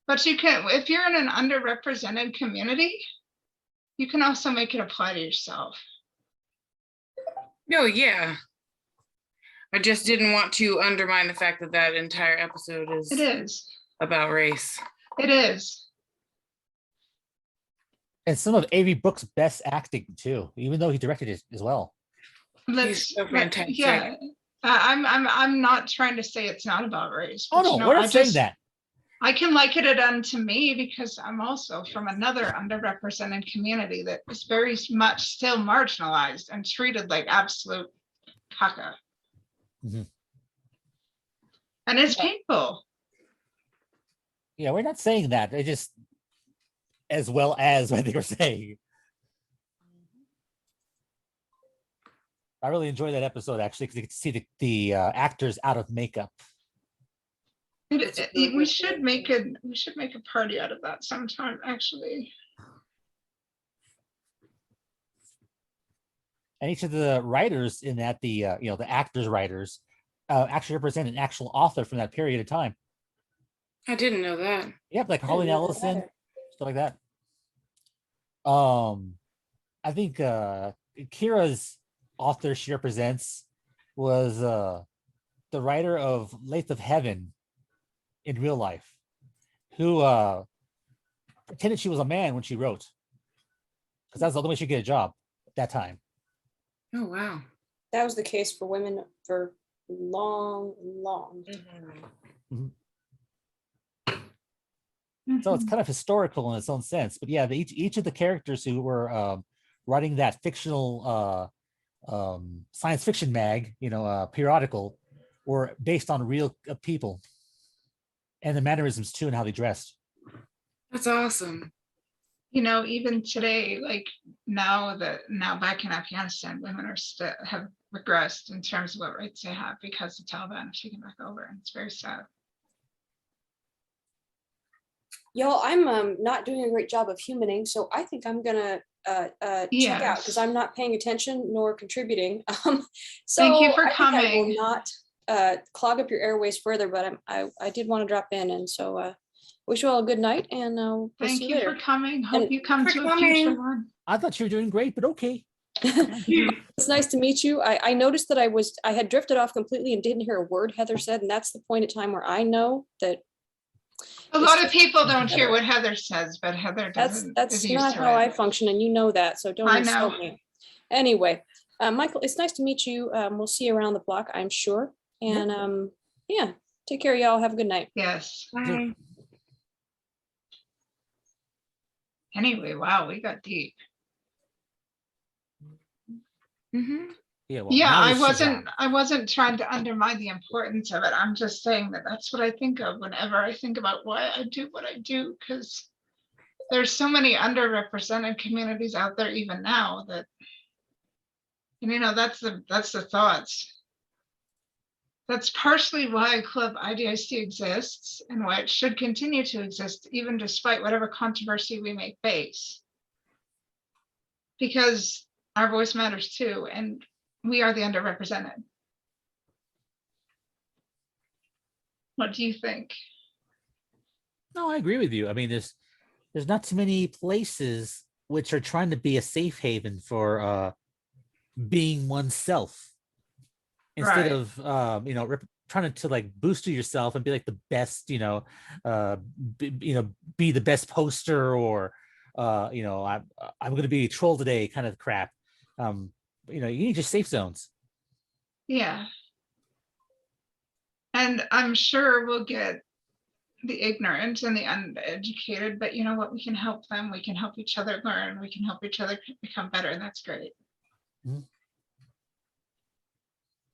But you can, if you're in an underrepresented community, you can also make it apply to yourself. No, yeah. I just didn't want to undermine the fact that that entire episode It is. about race. It is. And some of A.V. Brooks' best acting too, even though he directed it as well. He's so fantastic. Yeah. I'm not trying to say it's not about race. Oh but, no, we're not saying that. I can liken it unto me because I'm also from another underrepresented community that is very much still marginalized and treated like absolute caca. Mhm. And it's painful. Yeah, we're not saying that. They just as well as what they were saying. I really enjoyed that episode actually because you get to see the actors out of makeup. We should make a party out of that sometime, actually. And each of the writers in that, the actors writers, actually represent an actual author from that period of time. I didn't know that. Yep, like I didn't Harlan know that Ellison, either. stuff like that. I think Kira's author she represents was the writer of Lathe of Heaven in real life, who pretended she was a man when she wrote, because that's the only way she could get a job at that time. Oh wow. That was the case for women for long. So it's kind of historical in its own sense. But yeah, each of the characters who were writing that fictional science fiction periodical were based on real people, and the mannerisms too, and how they dressed. That's awesome. Even today, like now back in Afghanistan, women have regressed in terms of what rights they have because the Taliban have taken back over, and it's very sad. Y'all, I'm not doing a great job of humaning, so I think I'm gonna check out because I'm not paying attention nor contributing. So Thank you for I think I coming. will not clog up your airways further, but I did want to drop in, and so wish you all a good night, and we'll Thank see you later. for coming. Hope And you come for to a future coming. one. I thought you were doing great, but okay. It's nice to meet you. I noticed that I had drifted off completely and didn't hear a word Heather said, and that's the point in time where I know that A lot of people don't hear what Heather says, but Heather doesn't. that's is used not to how it. I function, and you know that, so don't I insult know. me. Anyway, Michael, it's nice to meet you. We'll see you around the block, I'm sure. And yeah, take care, y'all. Have a good night. Yes. Bye. Anyway, wow, we got deep. Mm-hmm. Yeah, well, Yeah, now I that she's wasn't trying to undermine the importance of it. I'm just saying that that's what I think of whenever I think about why I do what I do, because there's so many underrepresented communities out there even now that, that's the thoughts. That's partially why Club IDIC exists and why it should continue to exist, even despite whatever controversy we may face. Because our voice matters too, and we are the underrepresented. What do you think? No, I agree with you. I mean, there's not too many places which are trying to be a safe haven for being oneself, instead Right. of trying to like boost yourself and be like the best, be the best poster, or I'm going to be a troll today kind of crap. You need your safe zones. Yeah. And I'm sure we'll get the ignorant and the uneducated, but you know what? We can help them. We can help each other learn. We can help each other become better. And that's great. Mhm.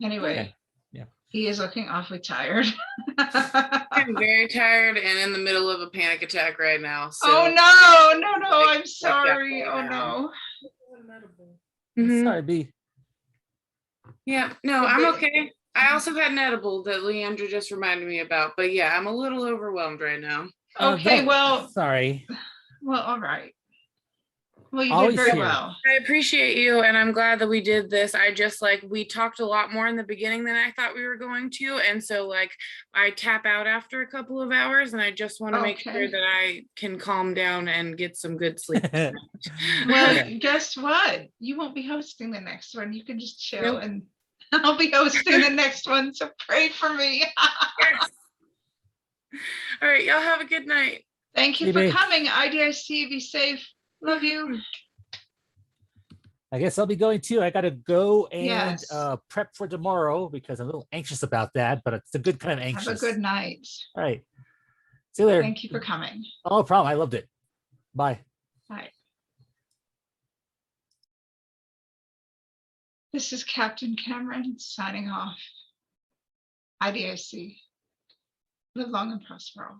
Anyway, Okay. Yeah. He is looking awfully tired. I'm very tired and in the middle of a panic attack right now. So Oh no, I'm that sorry. right Oh now. no. Mhm. Sorry, B. Yeah, no, I'm okay. I also had an edible that Leandra just reminded me about, but yeah, I'm a little overwhelmed right now. Okay, well, sorry. Well, all right. Well, you Always did very here. well. I appreciate you, and I'm glad that we did this. I just we talked a lot more in the beginning than I thought we were going to, and so I tap out after a couple of hours, and I just want to make sure that I can calm down and get some good sleep. Well, guess what? You won't be hosting the next one. You can just chill, Nope. and I'll be hosting the next one. So pray for me. Yes. All right, y'all have a good night. Thank you for coming. IDIC, be safe. Love you. I guess I'll be going too. I got to go and Yes. prep for tomorrow because I'm a little anxious about that, but it's a good kind of anxious. Have a good night. All right. See you later. Thank you for coming. Oh, no problem. I loved it. Bye. Bye. This is Captain Cameron signing off. IDIC. Live long and prosper all.